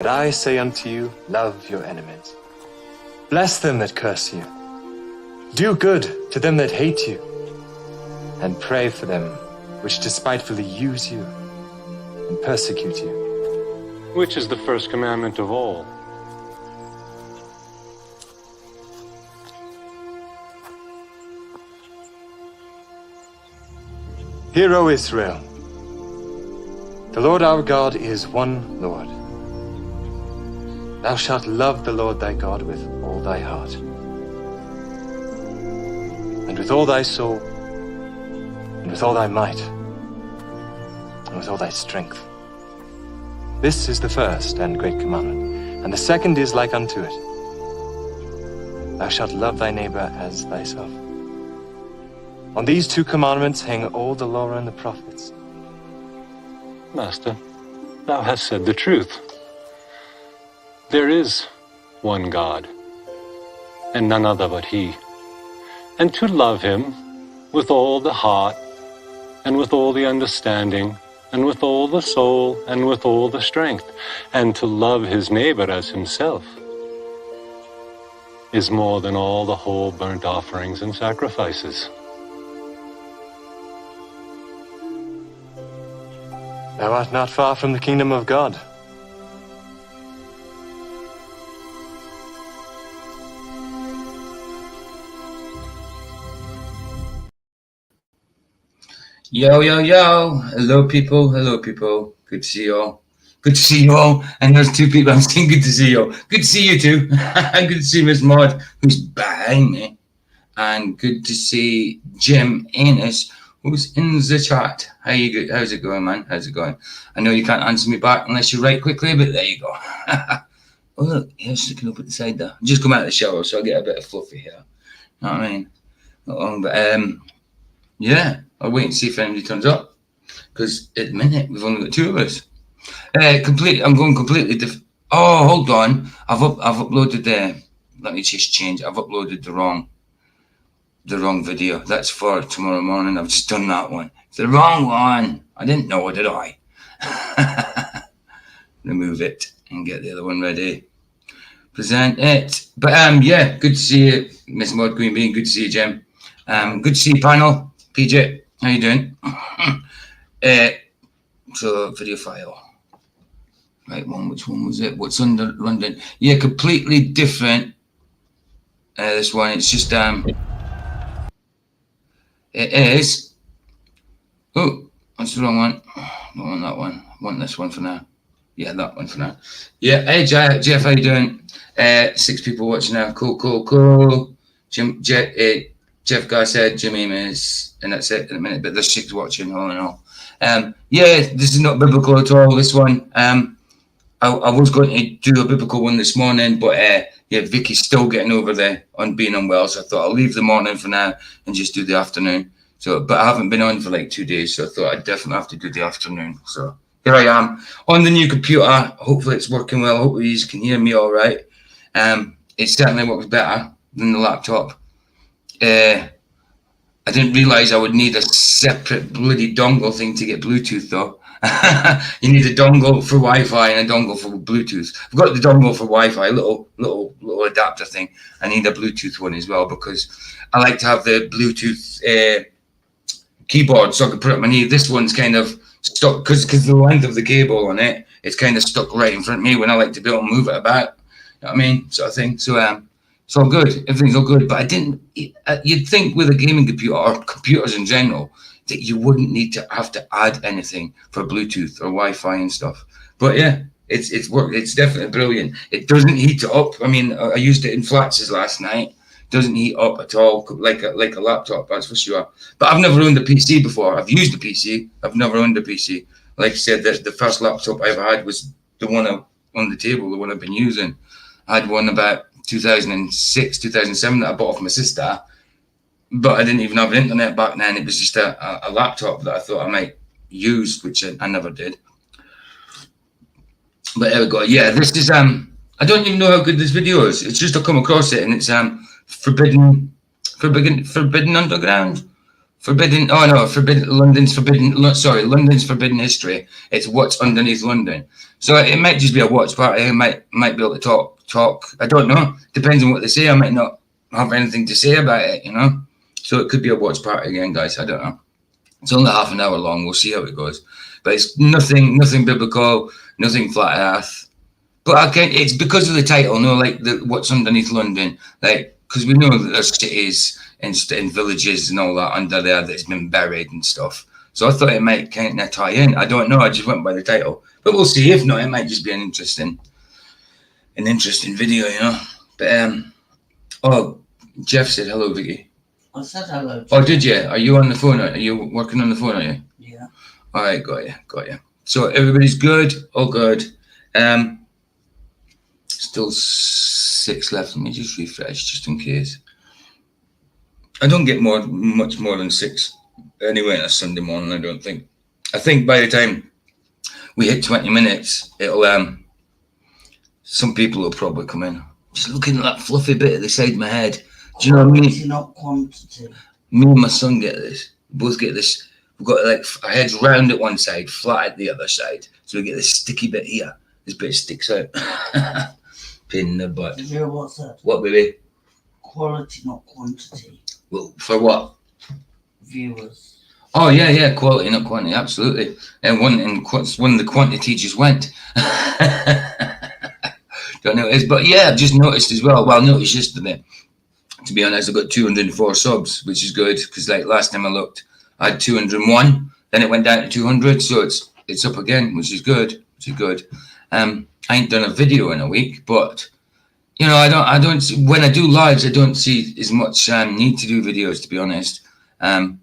But I say unto you, love your enemies. Bless them that curse you. Do good to them that hate you. And pray for them which despitefully use you and persecute you. Which is the first commandment of all? Hear, O Israel, the Lord our God is one Lord. Thou shalt love the Lord thy God with all thy heart, and with all thy soul, and with all thy might, and with all thy strength. This is the first and great commandment, and the second is like unto it. Thou shalt love thy neighbor as thyself. On these two commandments hang all the law and the prophets. Master, thou hast said the truth. There is one God, and none other but He. And to love Him with all the heart, and with all the understanding, and with all the soul, and with all the strength, and to love his neighbor as himself, is more than all the whole burnt offerings and sacrifices. Thou art not far from the kingdom of God. Yo, yo, yo. Hello, people. Hello, people. Good to see you all. Good to see you all. And there's two people I'm saying good to see you all. Good to see you too. Good to see Miss Maud, who's behind me. And good to see Jim Anus, who's in the chat. How's it going, man? How's it going? I know you can't answer me back unless you write quickly, but there you go. Oh, look, here's looking up at the side there. Just come out of the shower, so I get a bit of fluffy here. Know what I mean? Not long, but yeah, I'll wait and see if anybody turns up. Because at the minute, we've only got two of us. I'm going completely different. Oh, hold on. I've uploaded the. Let me just change. I've uploaded the wrong video. That's for tomorrow morning. I've just done that one. It's the wrong one. I didn't know, did I? Remove it and get the other one ready. Present it. But yeah, good to see you, Miss Maud Queen Bean. Good to see you, Jim. Good to see you, panel. PJ, how you doing? So video file. Right one. Which one was it? What's under London? Yeah, completely different. This one. It's just It is. Oh, that's the wrong one. Don't want that one. I want this one for now. Yeah, that one for now. Yeah. Hey, Jeff, how you doing? 6 people watching now. Cool. Jeff Guy said Jim Amos, and that's it in a minute. But there's 6 watching all in all. Yeah, this is not biblical at all. This one. I was going to do a biblical one this morning, but yeah, Vicky's still getting over there on being unwell, so I thought I'll leave the morning for now and just do the afternoon. So, but I haven't been on for like 2 days, so I thought I'd definitely have to do the afternoon. So here I am on the new computer. Hopefully it's working well. Hopefully you can hear me all right. It certainly works better than the laptop. I didn't realize I would need a separate bloody dongle thing to get Bluetooth though. You need a dongle for Wi-Fi and a dongle for Bluetooth. I've got the dongle for Wi-Fi, little adapter thing. I need a Bluetooth one as well because I like to have the Bluetooth keyboard so I can put it on my knee. This one's kind of stuck because the length of the cable on it, it's kind of stuck right in front of me when I like to be able to move it about. You know what I mean? Sort of thing. So it's all good. Everything's all good. But I didn't. You'd think with a gaming computer or computers in general that you wouldn't need to have to add anything for Bluetooth or Wi-Fi and stuff. But yeah, it's worked. It's definitely brilliant. It doesn't heat it up. I mean, I used it in Flatses last night. Doesn't heat up at all like a laptop, that's for sure. But I've never owned a PC before. I've used a PC. I've never owned a PC. Like I said, the first laptop I ever had was the one on the table, the one I've been using. I had one about 2006, 2007 that I bought off my sister. But I didn't even have internet back then. It was just a laptop that I thought I might use, which I never did. But there we go. Yeah, this is I don't even know how good this video is. It's just I come across it and it's Forbidden Underground. Forbidden. Oh no, forbidden. London's forbidden. Sorry, London's forbidden history. It's what's underneath London. So it might just be a watch party. I might be able to talk. I don't know. Depends on what they say. I might not have anything to say about it. You know. So it could be a watch party again, guys. I don't know. It's only half an hour long. We'll see how it goes. But it's nothing biblical. Nothing flat Earth. But it's because of the title. No, like what's underneath London. Like because we know that there's cities and villages and all that under there that's been buried and stuff. So I thought it might kind of tie in. I don't know. I just went by the title, but we'll see. If not, it might just be an interesting video, you know. But oh, Jeff said hello, Vicky. I said hello. Oh, did you? Are you on the phone? Are you working on the phone? Are you? Yeah. All right, got you. So everybody's good. All good. Still 6 left. Let me just refresh just in case. I don't get much more than 6 anyway on a Sunday morning, I don't think. I think by the time we hit 20 minutes, it'll some people will probably come in. Just looking at that fluffy bit at the side of my head. Do you know what I mean? Not quantity. Me and my son get this. We both get this. We've got like our heads round at one side, flat at the other side. So we get this sticky bit here. This bit sticks out. Pain in the butt. Did you hear what's that? What, baby? Quality, not quantity. Well, for what? Viewers. Oh yeah, quality, not quantity, absolutely. And one of the quantity teachers went. Don't know what it is, but yeah, I've just noticed as well. Well, I noticed yesterday. To be honest, I got 204 subs, which is good because like last time I looked, I had 201. Then it went down to 200, so it's up again, which is good. I ain't done a video in a week, but you know, I don't. When I do lives, I don't see as much need to do videos. To be honest, I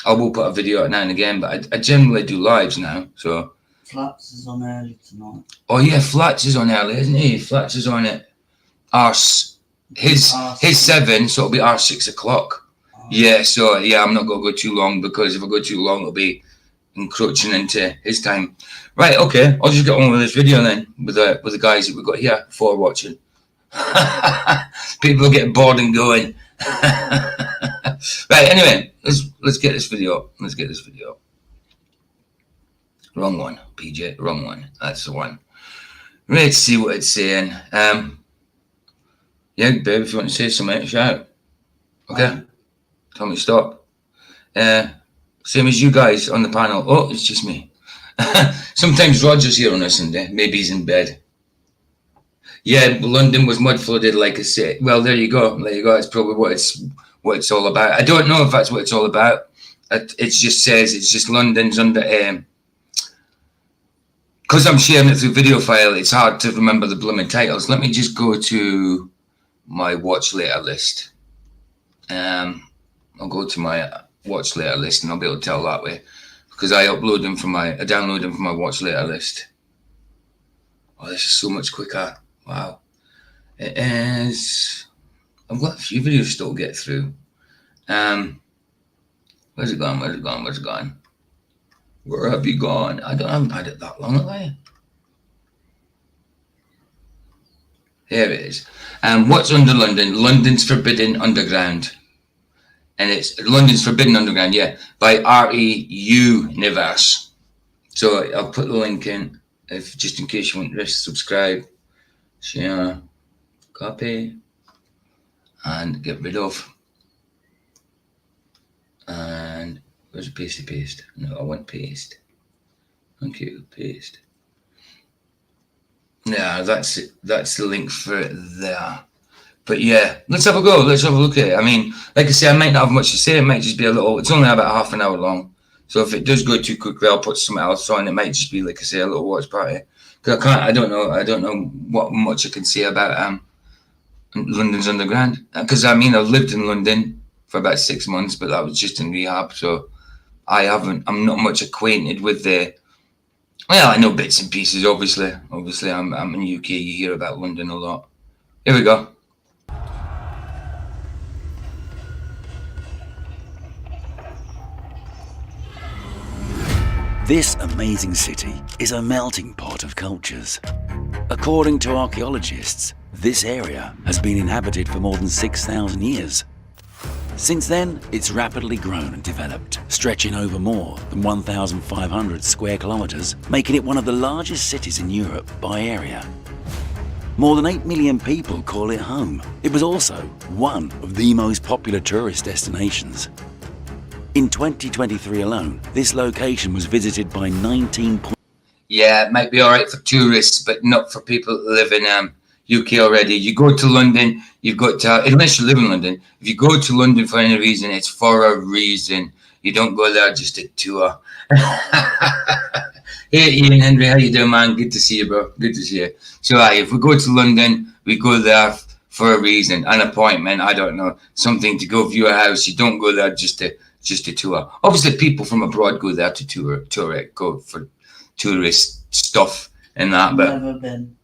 will put a video out now and again, but I generally do lives now. So Flats is on early tonight. Oh yeah, Flats is on early, isn't he? Flats is on at his 7, so it'll be our 6 o'clock. Yeah, so yeah, I'm not gonna go too long because if I go too long, it'll be encroaching into his time. Right, okay, I'll just get on with this video then with the guys that we've got here for watching. People get bored and going. Right, anyway, let's get this video. Wrong one, PJ, wrong one. That's the one. Let's see what it's saying. Yeah, babe, if you want to say something, shout. Okay. Tell me to stop. Same as you guys on the panel. Oh, it's just me. Sometimes Roger's here on a Sunday. Maybe he's in bed. Yeah, London was mud flooded, like I said. Well, there you go. It's probably what it's all about. I don't know if that's what it's all about. It just says it's just London's under. Because I'm sharing it through video file, it's hard to remember the blooming titles. Let me just go to my watch later list. I'll go to my watch later list and I'll be able to tell that way because I download them from my watch later list. Oh, this is so much quicker. Wow. It is. I've got a few videos still to get through. Where's it gone? Where have you gone? I haven't had it that long, have I? Here it is. What's under London? London's Forbidden Underground. And it's London's Forbidden Underground, yeah, by R.E. Universe. So I'll put the link in, just in case you want to subscribe, share, copy, and get rid of. And where's the pasty paste? No, I want paste. Thank you, paste. Yeah, that's it. That's the link for it there. But yeah, let's have a go. Let's have a look at it. I mean, like I say, I might not have much to say. It might just be a little. It's only about half an hour long. So if it does go too quickly, I'll put something else on. It might just be, like I say, a little watch party. Because I don't know what much I can say about London's Underground. Because I mean, I've lived in London for about 6 months, but that was just in rehab. So I'm not much acquainted with the. Well, I know bits and pieces. Obviously, I'm in UK. You hear about London a lot. Here we go. This amazing city is a melting pot of cultures. According to archaeologists, this area has been inhabited for more than 6,000 years. Since then, it's rapidly grown and developed, stretching over more than 1,500 square kilometres, making it one of the largest cities in Europe by area. More than 8 million people call it home. It was also one of the most popular tourist destinations. In 2023 alone, this location was visited by 19. Yeah, it might be all right for tourists, but not for people that live in UK already. You go to London, you've got to, unless you live in London, if you go to London for any reason, it's for a reason. You don't go there just to tour. Hey, Ian Henry, how you doing, man? Good to see you, bro. Good to see you. So, if we go to London, we go there for a reason, an appointment. I don't know, something to go view a house. You don't go there just to tour. Obviously, people from abroad go there to tour it, go for tourist stuff and that. But Never been.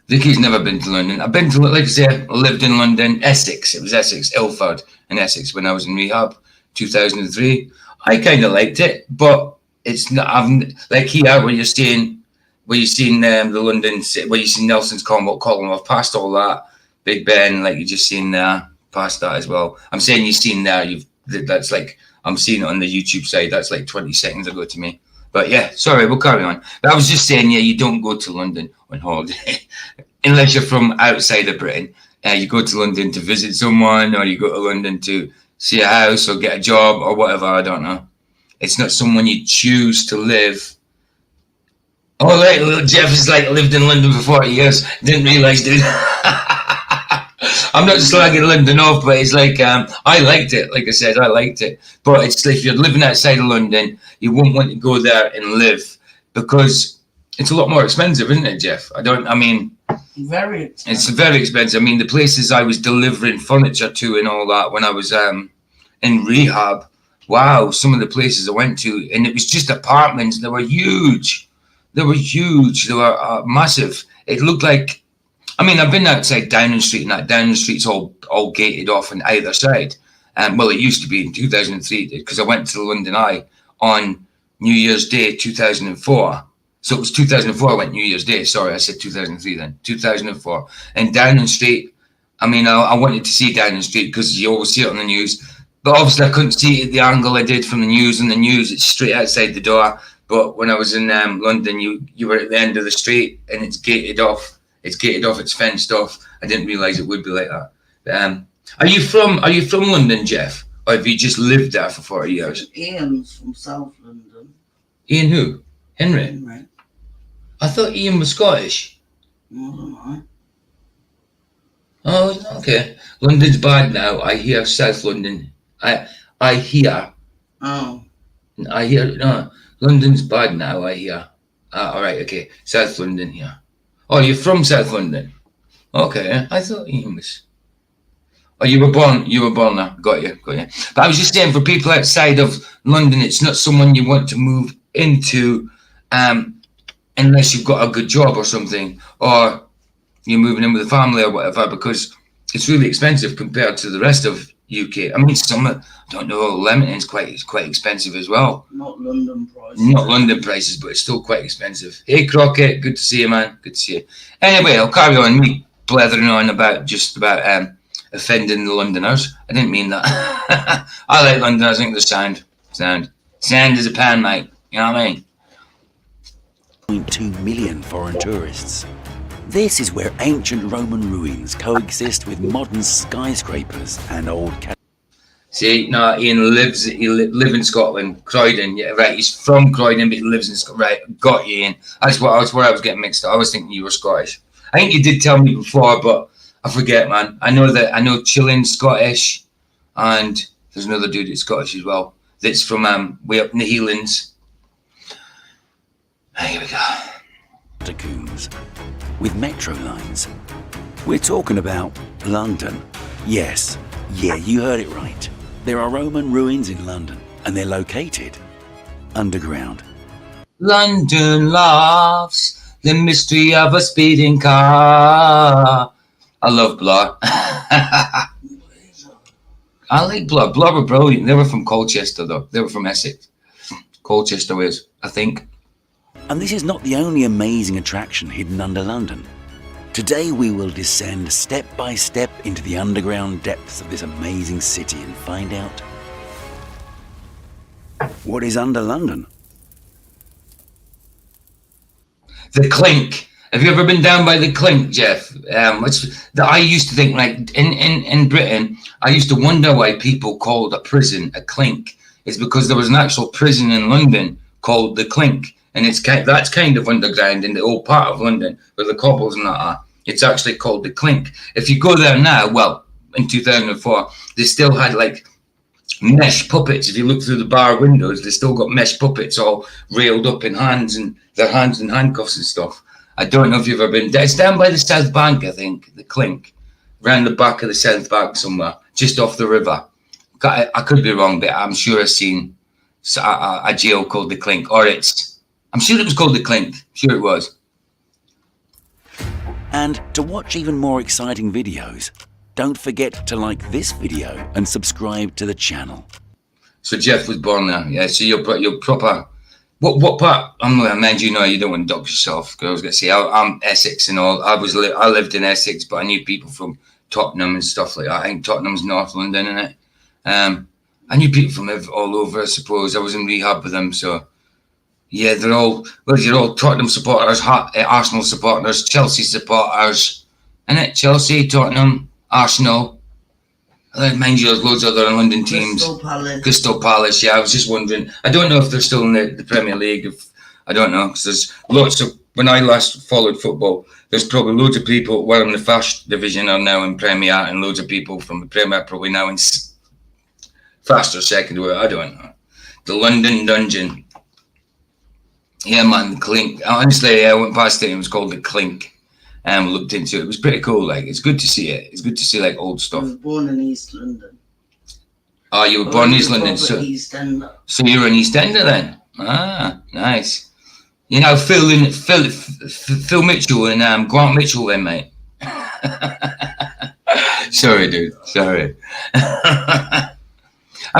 Vicky's never been to London. I've been to, like I say, I lived in London, Essex. It was Essex, Ilford, in Essex when I was in rehab, 2003. I kind of liked it, but it's not. Like here, where you're seeing the London, where you see Nelson's column. I've passed all that, Big Ben, like you just seen there, past that as well. I'm saying you've seen there. That's like I'm seeing it on the YouTube side. That's like 20 seconds ago to me. But yeah, sorry, we'll carry on. But I was just saying, yeah, you don't go to London on holiday unless you're from outside of Britain. You go to London to visit someone, or you go to London to see a house or get a job or whatever. I don't know. It's not someone you choose to live. Oh, right, little Jeff is like lived in London for 40 years. Didn't realise, dude. I'm not slagging London off, but it's like I liked it. Like I said, I liked it. But it's like if you're living outside of London, you won't want to go there and live because it's a lot more expensive, isn't it, Jeff? Very expensive. It's very expensive. I mean, the places I was delivering furniture to and all that when I was in rehab, wow, some of the places I went to, and it was just apartments. They were huge. They were massive. It looked like, I mean, I've been outside Downing Street, and that Downing Street's all gated off on either side. Well, it used to be in 2003, because I went to the London Eye on New Year's Day 2004. So it was 2004 I went New Year's Day. Sorry, I said 2003 then. 2004. And Downing Street, I mean, I wanted to see Downing Street because you always see it on the news. But obviously I couldn't see it at the angle I did from the news. And the news, it's straight outside the door. But when I was in London, you were at the end of the street and it's gated off. It's gated off, it's fenced off. I didn't realise it would be like that. But, are you from London, Jeff? Or have you just lived there for 40 years? Ian's from South London. Ian who? Henry? Henry. I thought Ian was Scottish. I don't know. Oh, okay. London's bad now. I hear South London. I hear. Oh. I hear. No, London's bad now. I hear. All right. Okay. South London here. Oh, you're from South London. Okay. I thought Ian was. Oh, you were born there. Got you. But I was just saying, for people outside of London, it's not someone you want to move into, unless you've got a good job or something, or you're moving in with a family or whatever, because it's really expensive compared to the rest of UK. I mean, I don't know, Leamington's quite expensive as well. Not London prices. Not London prices, but it's still quite expensive. Hey, Crockett, good to see you, man. Good to see you. Anyway, I'll carry on me blethering on about offending the Londoners. I didn't mean that. I like Londoners. I think the sound is a pan, mate. You know what I mean? 2 million foreign tourists. This is where ancient Roman ruins coexist with modern skyscrapers and old See, no, Ian lives in Scotland, Croydon. Yeah, right. He's from Croydon, but he lives in Scotland. Right, got you, Ian. That's where I was getting mixed up. I was thinking you were Scottish. I think you did tell me before, but I forget, man. I know Chillin's Scottish, and there's another dude that's Scottish as well. That's from way up in the Highlands. Here we go. Catacombs with metro lines. We're talking about London. Yes, you heard it right. There are Roman ruins in London, and they're located underground. London loves the mystery of a speeding car. I love Blur. I like Blur. Blur were brilliant. They were from Colchester, though. They were from Essex. Colchester, Wales, I think. And this is not the only amazing attraction hidden under London. Today we will descend step by step into the underground depths of this amazing city and find out what is under London. The Clink. Have you ever been down by the Clink, Jeff? I used to think, like, in Britain, I used to wonder why people called a prison a clink. It's because there was an actual prison in London called the Clink, and that's kind of underground in the old part of London where the cobbles and that are. It's actually called the Clink. If you go there now, well, in 2004, they still had like mesh puppets. If you look through the bar windows, they still got mesh puppets all railed up in hands, and their hands in handcuffs and stuff. I don't know if you've ever been. It's down by the South Bank, I think, the Clink, round the back of the South Bank somewhere, just off the river. I could be wrong, but I'm sure I've seen a jail called the Clink, I'm sure it was called the Clink. Sure it was. And to watch even more exciting videos, don't forget to like this video and subscribe to the channel. So Jeff was born there, yeah. So you're proper. What part? Mind you, you don't want to dox yourself. Because I was gonna say I'm Essex and all. I lived in Essex, but I knew people from Tottenham and stuff like that. I think Tottenham's North London, isn't it? I knew people from all over. I suppose I was in rehab with them, so yeah, you're all Tottenham supporters, Arsenal supporters, Chelsea supporters, isn't it? Chelsea, Tottenham, Arsenal. Mind you, there's loads of other London teams. Crystal Palace, yeah. I was just wondering. I don't know if they're still in the Premier League. I don't know, because there's lots of. When I last followed football, there's probably loads of people who are in the First Division are now in Premier, and loads of people from the Premier probably now in First or Second. I don't know. The London Dungeon. Yeah, man, the Clink. Honestly, I went past it and it was called the Clink. And looked into it. It was pretty cool. Like, it's good to see it. It's good to see like old stuff. I was born in East London. Oh, you were born in East London. So you were an East Ender then? Ah, nice. You know, Phil Mitchell and Grant Mitchell then, mate. Sorry, dude. Sorry. I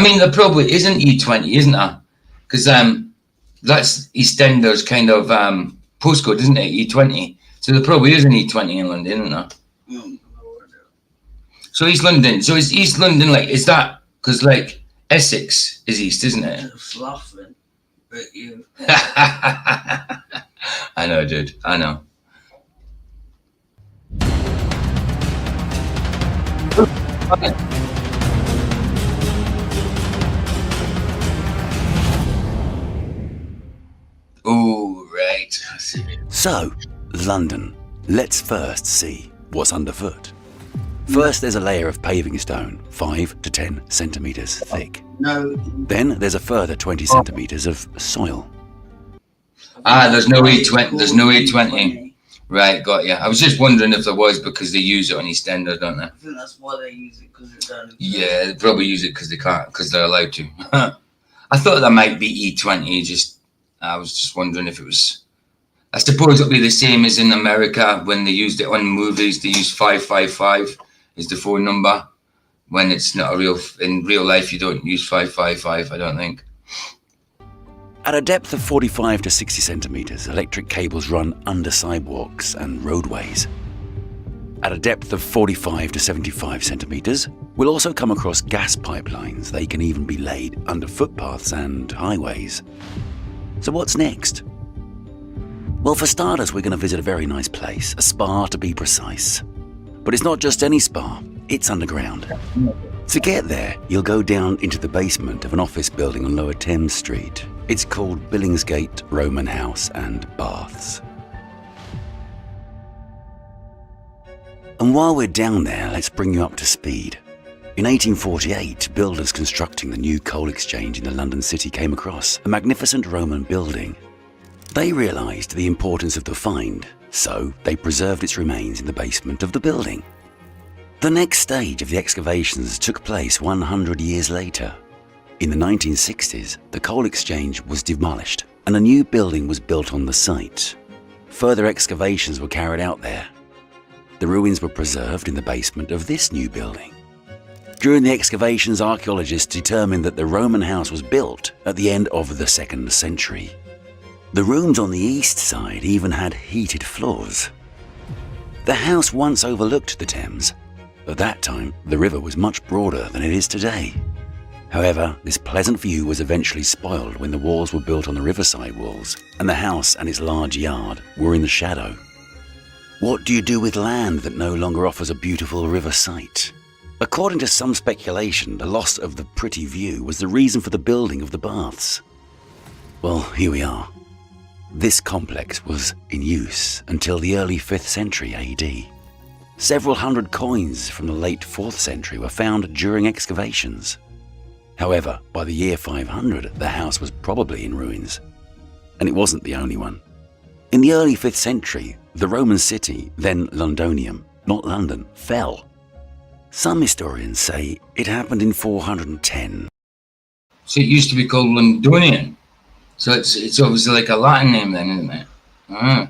mean, there probably isn't E20, isn't there? Because that's EastEnders kind of postcode, isn't it? E20. So there probably is an E20 in London, isn't there? So East London. So is East London like, is that, because like Essex is East, isn't it? I was laughing at you. I know, dude. I know. Oh, right. I see. So, London. Let's first see what's underfoot. First, there's a layer of paving stone, 5 to 10 centimetres thick. No. Then there's a further 20 centimetres of soil. There's no E20. There's no E20. Right, got you. I was just wondering if there was, because they use it on EastEnders, don't they? I think that's why they use it, because it's down. Yeah, they probably use it because they can't, because they're allowed to. I thought that might be E20. I was just wondering if it was. I suppose it'll be the same as in America when they used it on movies. They use 555 as the phone number. When it's not in real life, you don't use 555, I don't think. At a depth of 45 to 60 centimetres, electric cables run under sidewalks and roadways. At a depth of 45 to 75 centimetres, we'll also come across gas pipelines. They can even be laid under footpaths and highways. So what's next? Well, for starters, we're going to visit a very nice place, a spa to be precise. But it's not just any spa, it's underground. To get there, you'll go down into the basement of an office building on Lower Thames Street. It's called Billingsgate Roman House and Baths. And while we're down there, let's bring you up to speed. In 1848, builders constructing the new coal exchange in the London city came across a magnificent Roman building. They realised the importance of the find, so they preserved its remains in the basement of the building. The next stage of the excavations took place 100 years later. In the 1960s, the coal exchange was demolished and a new building was built on the site. Further excavations were carried out there. The ruins were preserved in the basement of this new building. During the excavations, archaeologists determined that the Roman house was built at the end of the 2nd century. The rooms on the east side even had heated floors. The house once overlooked the Thames. At that time, the river was much broader than it is today. However, this pleasant view was eventually spoiled when the walls were built on the riverside walls, and the house and its large yard were in the shadow. What do you do with land that no longer offers a beautiful river sight? According to some speculation, the loss of the pretty view was the reason for the building of the baths. Well, here we are. This complex was in use until the early 5th century AD. Several hundred coins from the late 4th century were found during excavations. However, by the year 500, the house was probably in ruins. And it wasn't the only one. In the early 5th century, the Roman city, then Londonium, not London, fell. Some historians say it happened in 410. So it used to be called Londonian. So it's obviously like a Latin name then, isn't it? Ah.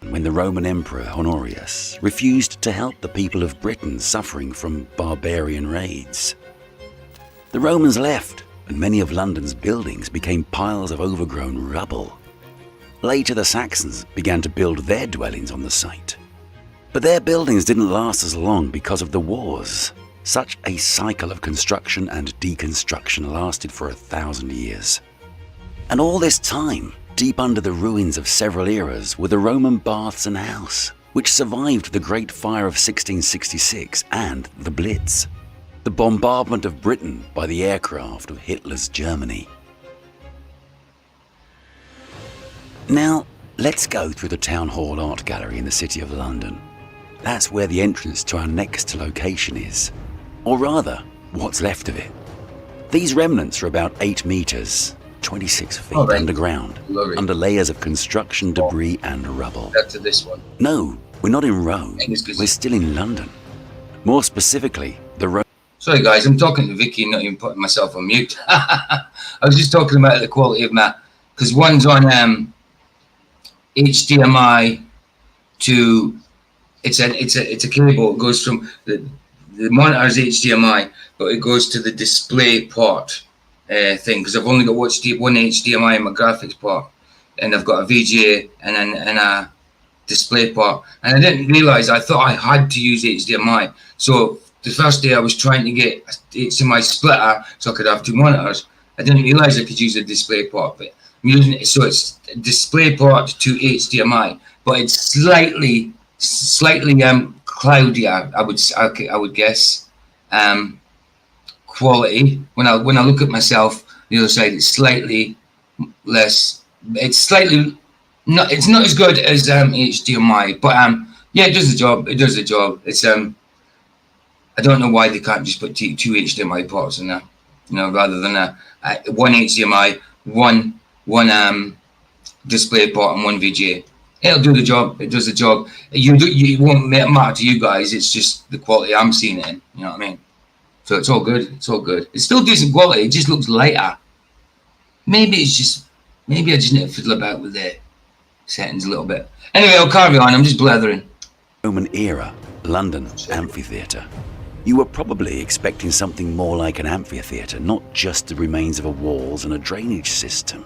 When the Roman Emperor Honorius refused to help the people of Britain suffering from barbarian raids. The Romans left, and many of London's buildings became piles of overgrown rubble. Later, the Saxons began to build their dwellings on the site. But their buildings didn't last as long because of the wars. Such a cycle of construction and deconstruction lasted for 1,000 years. And all this time, deep under the ruins of several eras were the Roman baths and house, which survived the Great Fire of 1666 and the Blitz, the bombardment of Britain by the aircraft of Hitler's Germany. Now, let's go through the Town Hall Art Gallery in the City of London. That's where the entrance to our next location is. Or rather, what's left of it. These remnants are about 8 meters, 26 feet underground, under layers of construction debris and rubble. Back to this one. No, we're not in Rome. We're still in London. More specifically, the Rome. Sorry guys, I'm talking to Vicky and not even putting myself on mute. I was just talking about the quality of that, because one's on HDMI to it's a cable. It goes from the monitor's HDMI, but it goes to the display port thing, because I've only got one HDMI in my graphics port, and I've got a VGA and a display port, and I didn't realize, I thought I had to use HDMI. So the first day I was trying to get HDMI splitter so I could have 2 monitors. I didn't realize I could use a display port, but I'm using it, so it's display port to HDMI, but it's slightly cloudier, I would guess. Quality, when I look at myself the other side, it's slightly less, it's not as good as HDMI, but yeah, it does the job. It's I don't know why they can't just put 2 HDMI ports in there, rather than one HDMI, one display port and one VGA. It'll do the job. It does the job. It won't matter to you guys. It's just the quality I'm seeing it in. You know what I mean? So it's all good. It's all good. It's still decent quality. It just looks lighter. Maybe I just need to fiddle about with the settings a little bit. Anyway, I'll carry on. I'm just blathering. Roman era London amphitheatre. You were probably expecting something more like an amphitheatre, not just the remains of a walls and a drainage system.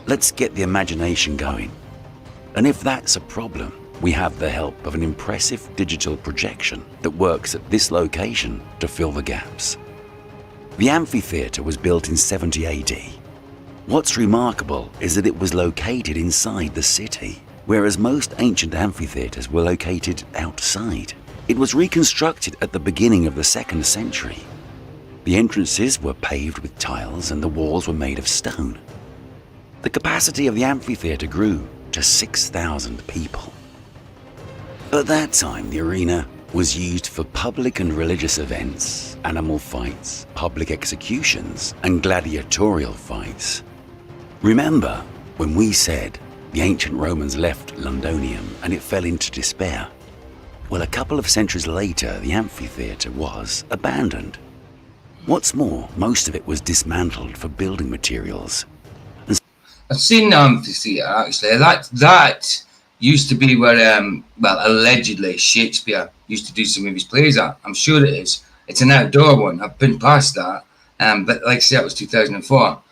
Let's get the imagination going. And if that's a problem, we have the help of an impressive digital projection that works at this location to fill the gaps. The amphitheatre was built in 70 AD. What's remarkable is that it was located inside the city, whereas most ancient amphitheatres were located outside. It was reconstructed at the beginning of the 2nd century. The entrances were paved with tiles and the walls were made of stone. The capacity of the amphitheatre grew to 6,000 people. At that time, the arena was used for public and religious events, animal fights, public executions, and gladiatorial fights. Remember when we said the ancient Romans left Londonium and it fell into despair? Well, a couple of centuries later, the amphitheatre was abandoned. What's more, most of it was dismantled for building materials. I've seen the amphitheatre actually. That used to be where, allegedly Shakespeare used to do some of his plays at. I'm sure it is. It's an outdoor one. I've been past that, but like I said, it was 2004.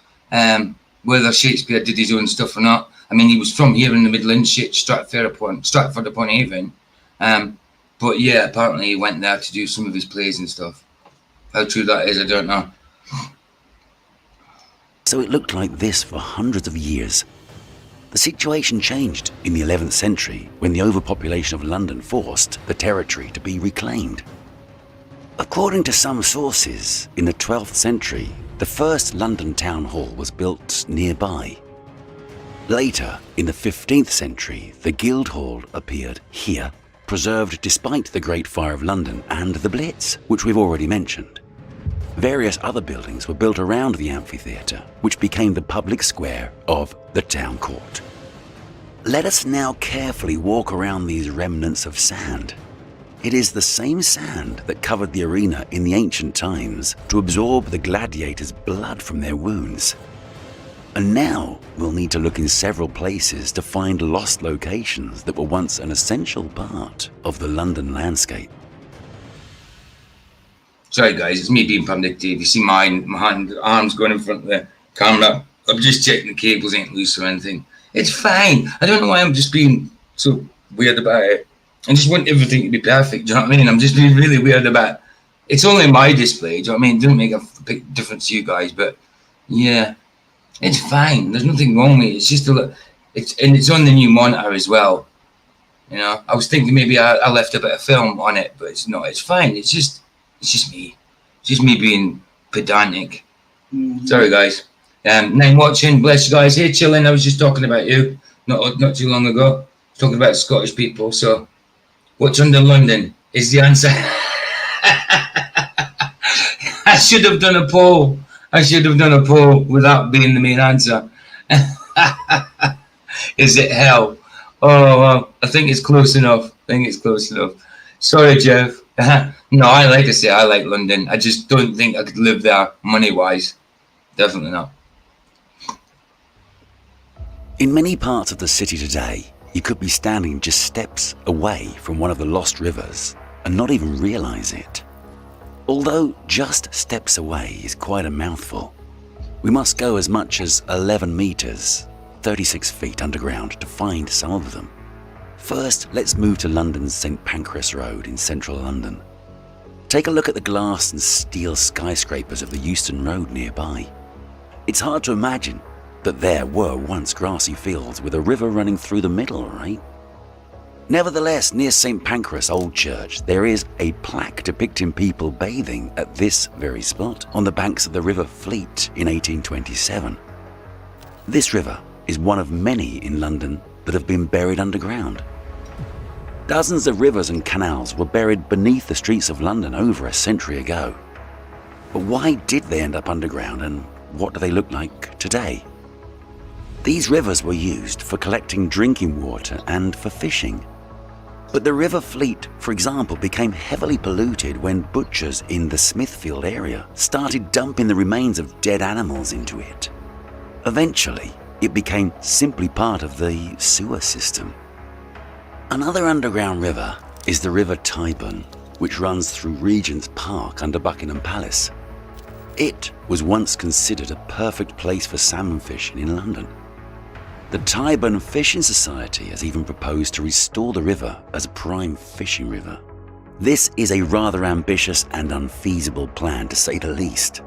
Whether Shakespeare did his own stuff or not, I mean, he was from here in the Midlands, shit, Stratford upon Avon. But yeah, apparently he went there to do some of his plays and stuff. How true that is, I don't know. So it looked like this for hundreds of years. The situation changed in the 11th century when the overpopulation of London forced the territory to be reclaimed. According to some sources, in the 12th century, the first London town hall was built nearby. Later, in the 15th century, the Guildhall appeared here, preserved despite the Great Fire of London and the Blitz, which we've already mentioned. Various other buildings were built around the amphitheatre, which became the public square of the town court. Let us now carefully walk around these remnants of sand. It is the same sand that covered the arena in the ancient times to absorb the gladiators' blood from their wounds. And now we'll need to look in several places to find lost locations that were once an essential part of the London landscape. Sorry guys, it's me being vindictive. You see my arms going in front of the camera. I'm just checking the cables ain't loose or anything. It's fine. I don't know why I'm just being so weird about it. I just want everything to be perfect, do you know what I mean? I'm just being really weird about it. It's only my display, do you know what I mean? It doesn't make a big difference to you guys, but yeah, it's fine. There's nothing wrong with it. It's just it's on the new monitor as well. You know, I was thinking maybe I left a bit of film on it, but it's not. It's fine. It's just me. It's just me being pedantic. Sorry, guys. Name watching. Bless you guys. Hey, chilling. I was just talking about you not too long ago. Talking about Scottish people. So, what's under London is the answer. I should have done a poll. With that being the main answer. Is it hell? Oh, well, I think it's close enough. Sorry, Jeff. No, I like London. I just don't think I could live there money-wise. Definitely not. In many parts of the city today, you could be standing just steps away from one of the lost rivers and not even realize it. Although just steps away is quite a mouthful, we must go as much as 11 meters, 36 feet underground to find some of them. First, let's move to London's St Pancras Road in central London. Take a look at the glass and steel skyscrapers of the Euston Road nearby. It's hard to imagine that there were once grassy fields with a river running through the middle, right? Nevertheless, near St Pancras Old Church, there is a plaque depicting people bathing at this very spot on the banks of the River Fleet in 1827. This river is one of many in London that have been buried underground. Dozens of rivers and canals were buried beneath the streets of London over a century ago. But why did they end up underground, and what do they look like today? These rivers were used for collecting drinking water and for fishing. But the River Fleet, for example, became heavily polluted when butchers in the Smithfield area started dumping the remains of dead animals into it. Eventually, it became simply part of the sewer system. Another underground river is the River Tyburn, which runs through Regent's Park under Buckingham Palace. It was once considered a perfect place for salmon fishing in London. The Tyburn Fishing Society has even proposed to restore the river as a prime fishing river. This is a rather ambitious and unfeasible plan, to say the least.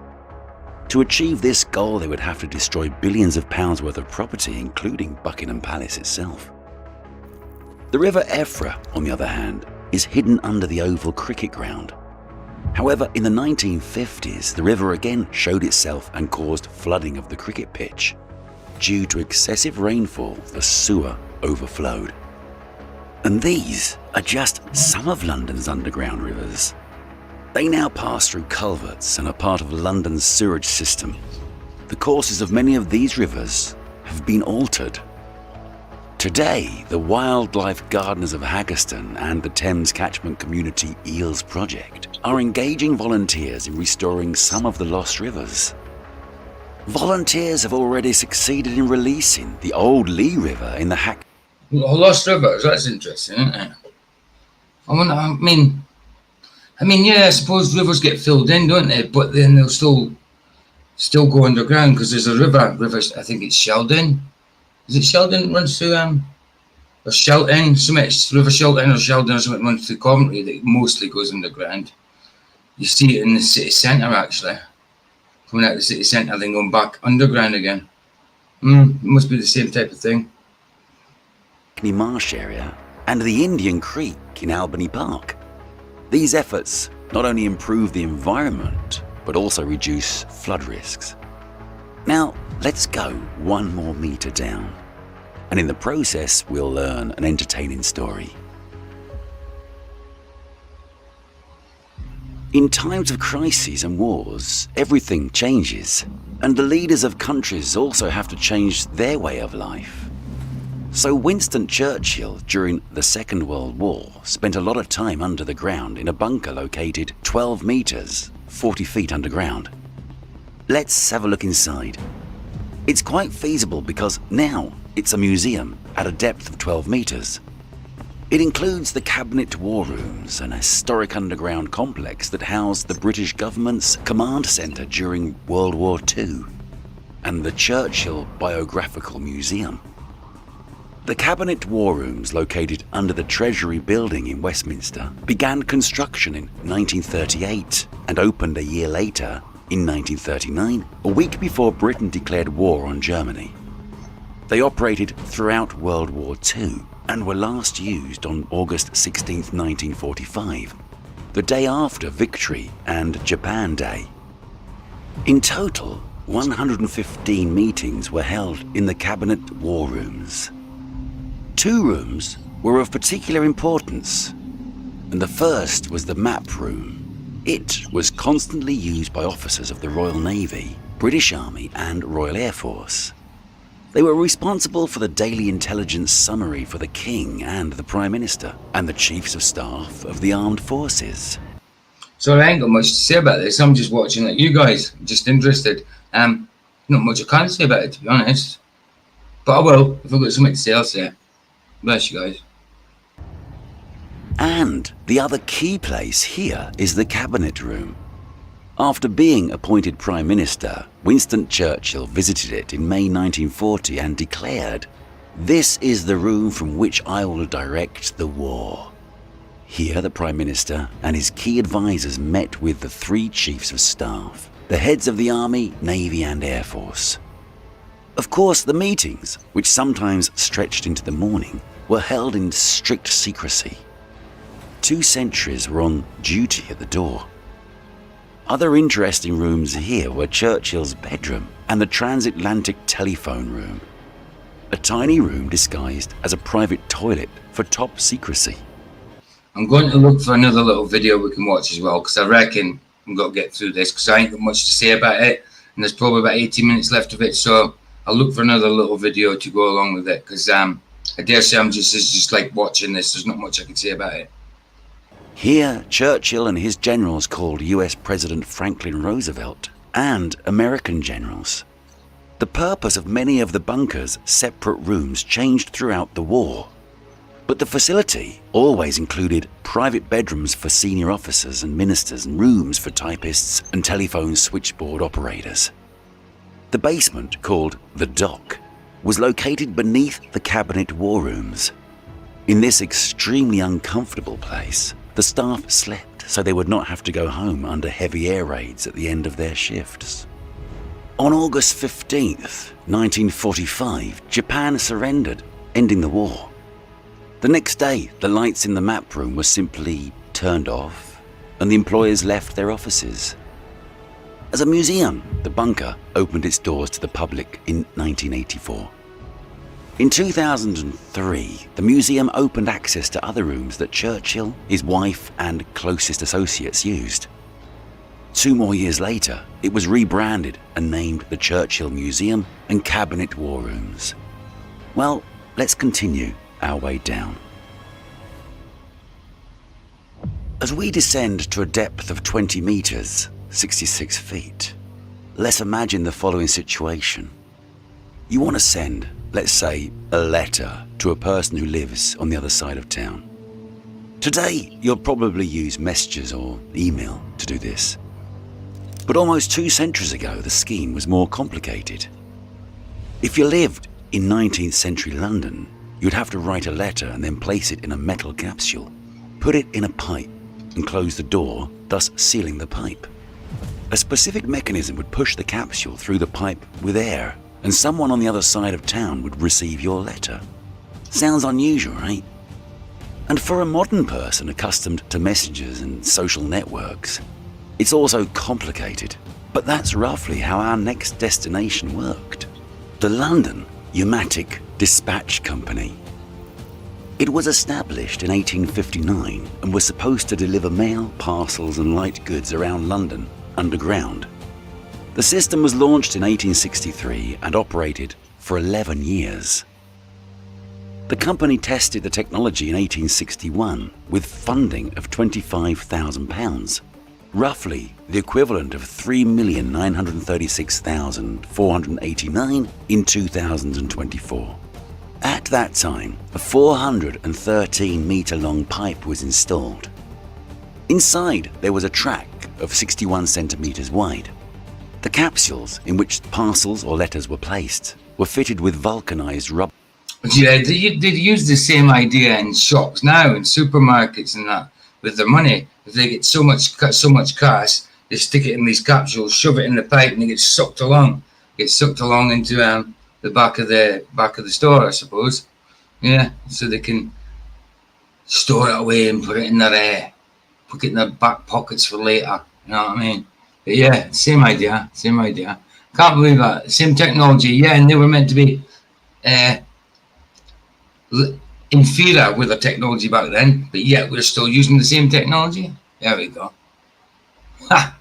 To achieve this goal, they would have to destroy billions of pounds worth of property, including Buckingham Palace itself. The River Effra, on the other hand, is hidden under the Oval Cricket Ground. However, in the 1950s, the river again showed itself and caused flooding of the cricket pitch. Due to excessive rainfall, the sewer overflowed. And these are just some of London's underground rivers. They now pass through culverts and are part of London's sewerage system. The courses of many of these rivers have been altered. Today, the Wildlife Gardeners of Haggerston and the Thames Catchment Community Eels Project are engaging volunteers in restoring some of the lost rivers. Volunteers have already succeeded in releasing the old Lee River in the Lost rivers, that's interesting, isn't it? I mean, yeah, I suppose rivers get filled in, don't they? But then they'll still go underground because there's a river, I think it's Sheldon. Is it Sheldon runs through or Shelton? Something through Shelton or Sheldon or something runs through Coventry that mostly goes underground. You see it in the city centre actually. Coming out of the city centre, then going back underground again. It must be the same type of thing. Marsh area and the Indian Creek in Albany Park. These efforts not only improve the environment, but also reduce flood risks. Now, let's go 1 more meter down, and in the process, we'll learn an entertaining story. In times of crises and wars, everything changes, and the leaders of countries also have to change their way of life. So Winston Churchill, during the Second World War, spent a lot of time under the ground in a bunker located 12 meters, 40 feet underground. Let's have a look inside. It's quite feasible because now it's a museum at a depth of 12 meters. It includes the Cabinet War Rooms, an historic underground complex that housed the British government's command centre during World War II, and the Churchill Biographical Museum. The Cabinet War Rooms, located under the Treasury Building in Westminster, began construction in 1938 and opened a year later, in 1939, a week before Britain declared war on Germany. They operated throughout World War II and were last used on August 16, 1945, the day after Victory and Japan Day. In total, 115 meetings were held in the Cabinet War Rooms. 2 rooms were of particular importance, and the first was the map room. It was constantly used by officers of the Royal Navy, British Army and Royal Air Force. They were responsible for the daily intelligence summary for the King and the Prime Minister, and the Chiefs of Staff of the Armed Forces. So I ain't got much to say about this. I'm just watching like you guys, just interested. Not much I can say about it, to be honest. But I will. If I've got something to say, I'll say it. Bless you guys. And the other key place here is the Cabinet Room. After being appointed Prime Minister, Winston Churchill visited it in May 1940 and declared, "This is the room from which I will direct the war." Here the Prime Minister and his key advisors met with the 3 Chiefs of Staff, the heads of the Army, Navy and Air Force. Of course, the meetings, which sometimes stretched into the morning, were held in strict secrecy. 2 sentries were on duty at the door. Other interesting rooms here were Churchill's bedroom and the transatlantic telephone room, a tiny room disguised as a private toilet for top secrecy. I'm going to look for another little video we can watch as well, because I reckon we've got to get through this, because I ain't got much to say about it, and there's probably about 80 minutes left of it, so I'll look for another little video to go along with it, because I dare say it's just like watching this. There's not much I can say about it. Here, Churchill and his generals called US President Franklin Roosevelt and American generals. The purpose of many of the bunker's separate rooms changed throughout the war, but the facility always included private bedrooms for senior officers and ministers and rooms for typists and telephone switchboard operators. The basement, called the Dock, was located beneath the Cabinet War Rooms. In this extremely uncomfortable place, the staff slept so they would not have to go home under heavy air raids at the end of their shifts. On August 15th, 1945, Japan surrendered, ending the war. The next day, the lights in the map room were simply turned off, and the employees left their offices. As a museum, the bunker opened its doors to the public in 1984. In 2003, the museum opened access to other rooms that Churchill, his wife, and closest associates used. 2 more years later, it was rebranded and named the Churchill Museum and Cabinet War Rooms. Well, let's continue our way down. As we descend to a depth of 20 meters, 66 feet, let's imagine the following situation. You want to send, let's say, a letter to a person who lives on the other side of town. Today, you'll probably use messages or email to do this. But almost 2 centuries ago, the scheme was more complicated. If you lived In 19th century London, you'd have to write a letter and then place it in a metal capsule, put it in a pipe and close the door, thus sealing the pipe. A specific mechanism would push the capsule through the pipe with air, and someone on the other side of town would receive your letter. Sounds unusual, right? And for a modern person accustomed to messages and social networks, it's also complicated. But that's roughly how our next destination worked. The London Pneumatic Dispatch Company. It was established in 1859 and was supposed to deliver mail, parcels and light goods around London underground. The system was launched in 1863 and operated for 11 years. The company tested the technology in 1861 with funding of £25,000, roughly the equivalent of $3,936,489 in 2024. At that time, a 413-metre-long pipe was installed. Inside, there was a track of 61 centimetres wide. The capsules in which parcels or letters were placed were fitted with vulcanized rubber. Yeah, they use the same idea in shops now, in supermarkets and that, with their money. If they get so much cash, they stick it in these capsules, shove it in the pipe, and it gets sucked along. Into the back of the store, I suppose. Yeah, so they can store it away and put it in their back pockets for later. You know what I mean? But yeah, same idea. Can't believe that. Same technology. Yeah, and they were meant to be inferior with the technology back then, but yet we're still using the same technology. There we go. Ha!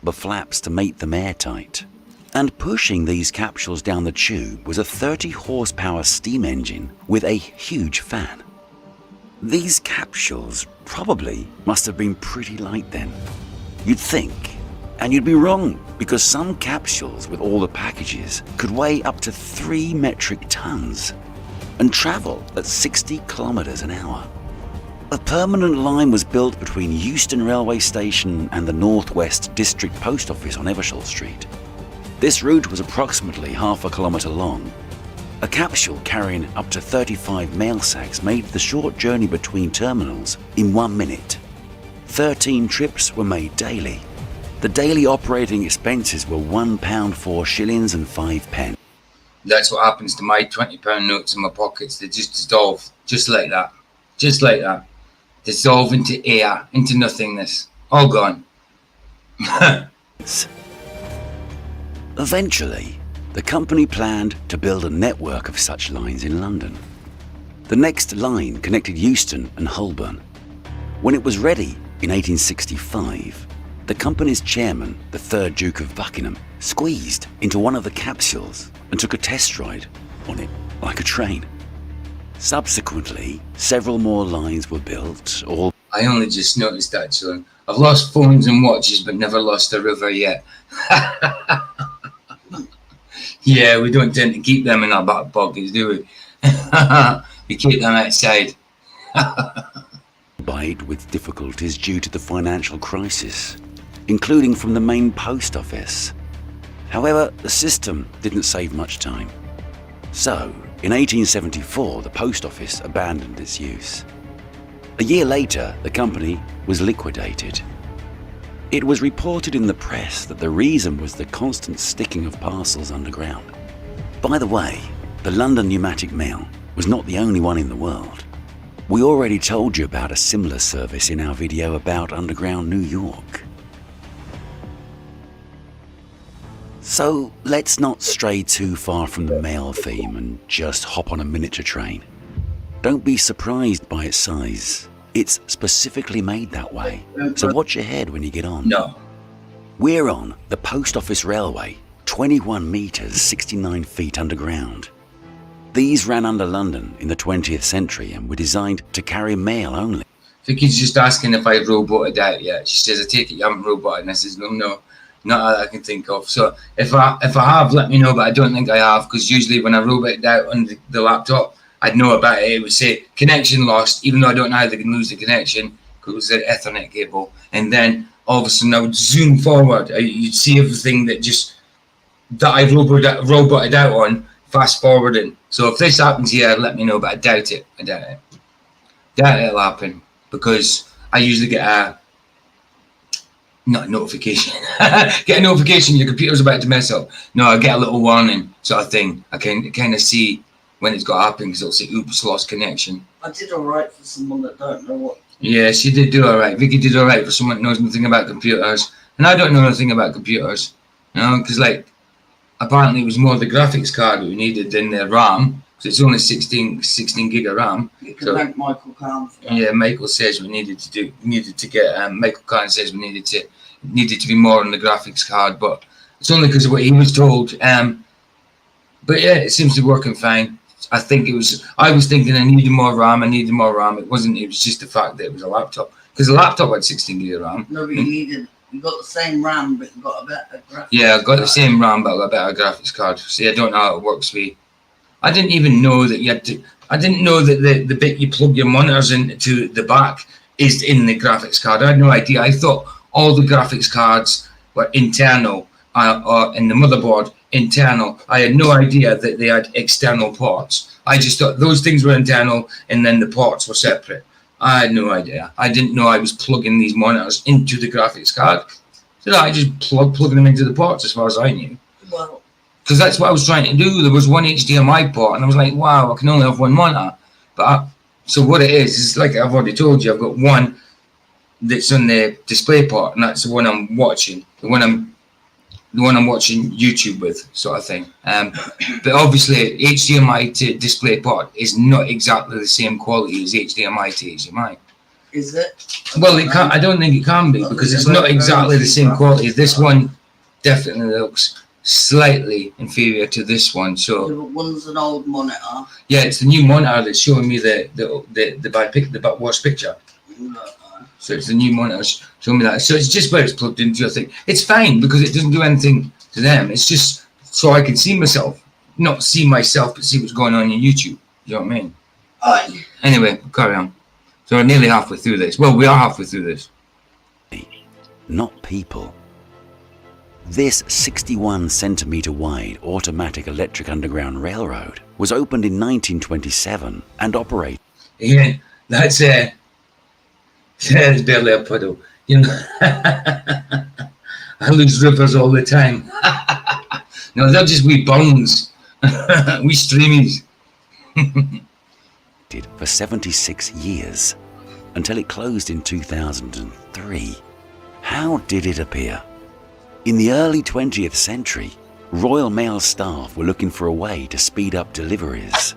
The flaps to make them airtight. And pushing these capsules down the tube was a 30-horsepower steam engine with a huge fan. These capsules probably must have been pretty light then. You'd think, and you'd be wrong, because some capsules with all the packages could weigh up to 3 metric tons and travel at 60 kilometers an hour. A permanent line was built between Euston Railway Station and the Northwest District Post Office on Evershaw Street. This route was approximately half a kilometre long. A capsule carrying up to 35 mail sacks made the short journey between terminals in 1 minute. 13 trips were made daily. The daily operating expenses were £1 4 shillings and 5 pence. That's what happens to my £20 notes in my pockets. They just dissolve, just like that. Dissolve into air, into nothingness. All gone. Eventually, the company planned to build a network of such lines in London. The next line connected Euston and Holborn. When it was ready in 1865, the company's chairman, the 3rd Duke of Buckingham, squeezed into one of the capsules and took a test ride on it like a train. Subsequently, several more lines were built, all... I only just noticed that, Sean. I've lost phones and watches, but never lost a river yet. Yeah, we don't tend to keep them in our back pockets, do we? We keep them outside. Albeit with difficulties due to the financial crisis, including from the main post office. However, the system didn't save much time. So, in 1874, the post office abandoned its use. A year later, the company was liquidated. It was reported in the press that the reason was the constant sticking of parcels underground. By the way, the London Pneumatic Mail was not the only one in the world. We already told you about a similar service in our video about underground New York. So let's not stray too far from the mail theme and just hop on a miniature train. Don't be surprised by its size. It's specifically made that way, so watch your head when you get on. No. We're on the Post Office Railway, 21 metres, 69 feet underground. These ran under London in the 20th century and were designed to carry mail only. Vicky's just asking if I roboted out yet. She says, I take it you haven't roboted. And I says, no, not that I can think of. So if I have, let me know, but I don't think I have, because usually when I robot it out on the laptop, I'd know about it. It would say connection lost, even though I don't know how they can lose the connection, because it was an Ethernet cable. And then all of a sudden I would zoom forward. You'd see everything that I roboted out on fast forwarding. So if this happens here, let me know, but I doubt it. I doubt it. Doubt it'll happen because I usually get not a notification. Get a notification your computer's about to mess up. No, I get a little warning sort of thing. I can kind of see when it's got to happen because it'll say, oops, lost connection. I did alright for someone that don't know what. Yeah, she did do alright. Vicky did alright for someone that knows nothing about computers. And I don't know nothing about computers. You know, because like, apparently it was more the graphics card we needed than the RAM. So it's only 16 gig of RAM. You can So, thank Michael Kahn for that. yeah, Michael says we needed to get. Michael Kahn says we needed to be more on the graphics card, but it's only because of what he was told. But yeah, it seems to be working fine. I think it was. I was thinking I needed more RAM. It wasn't. It was just the fact that it was a laptop because the laptop had 16 gig of RAM. No, but you got the same RAM, but you got a better graphics. Yeah, I got the card. same RAM, but I got a better graphics card. See, I don't know how it works. I didn't even know that you had to. I didn't know that the bit you plug your monitors into the back is in the graphics card. I had no idea. I thought all the graphics cards were internal, or in the motherboard internal. I had no idea that they had external ports. I just thought those things were internal, and then the ports were separate. I had no idea. I didn't know I was plugging these monitors into the graphics card. So I just plugging them into the ports as far as I knew. Well, Because that's what I was trying to do. There was one HDMI port, and I was like, wow, I can only have one monitor. So what it is like I've already told you, I've got one that's on the display port, and that's the one I'm watching, the one I'm watching YouTube with, sort of thing. But obviously, HDMI to display port is not exactly the same quality as HDMI to HDMI. is it? Well, it can't. I don't think it can be because it's not exactly the same quality. This one definitely looks slightly inferior to this one. Yeah, So but one's an old monitor. yeah, it's the new monitor that's showing me the worst picture. So it's the new monitors showing me that. So it's just where it's plugged into. I think it's fine because it doesn't do anything to them. It's just so I can see myself, not see myself, but see what's going on YouTube. You know what I mean? Aye. Anyway, carry on. So we're nearly halfway through this. Well, we are halfway through this. Not people. This 61 centimetre wide automatic electric underground railroad was opened in 1927 and operated. Yeah, that's it's barely a puddle. You know, I lose rivers all the time. No, they're just wee bones, wee streamies. for 76 years until it closed in 2003. How did it appear? In the early 20th century, Royal Mail staff were looking for a way to speed up deliveries.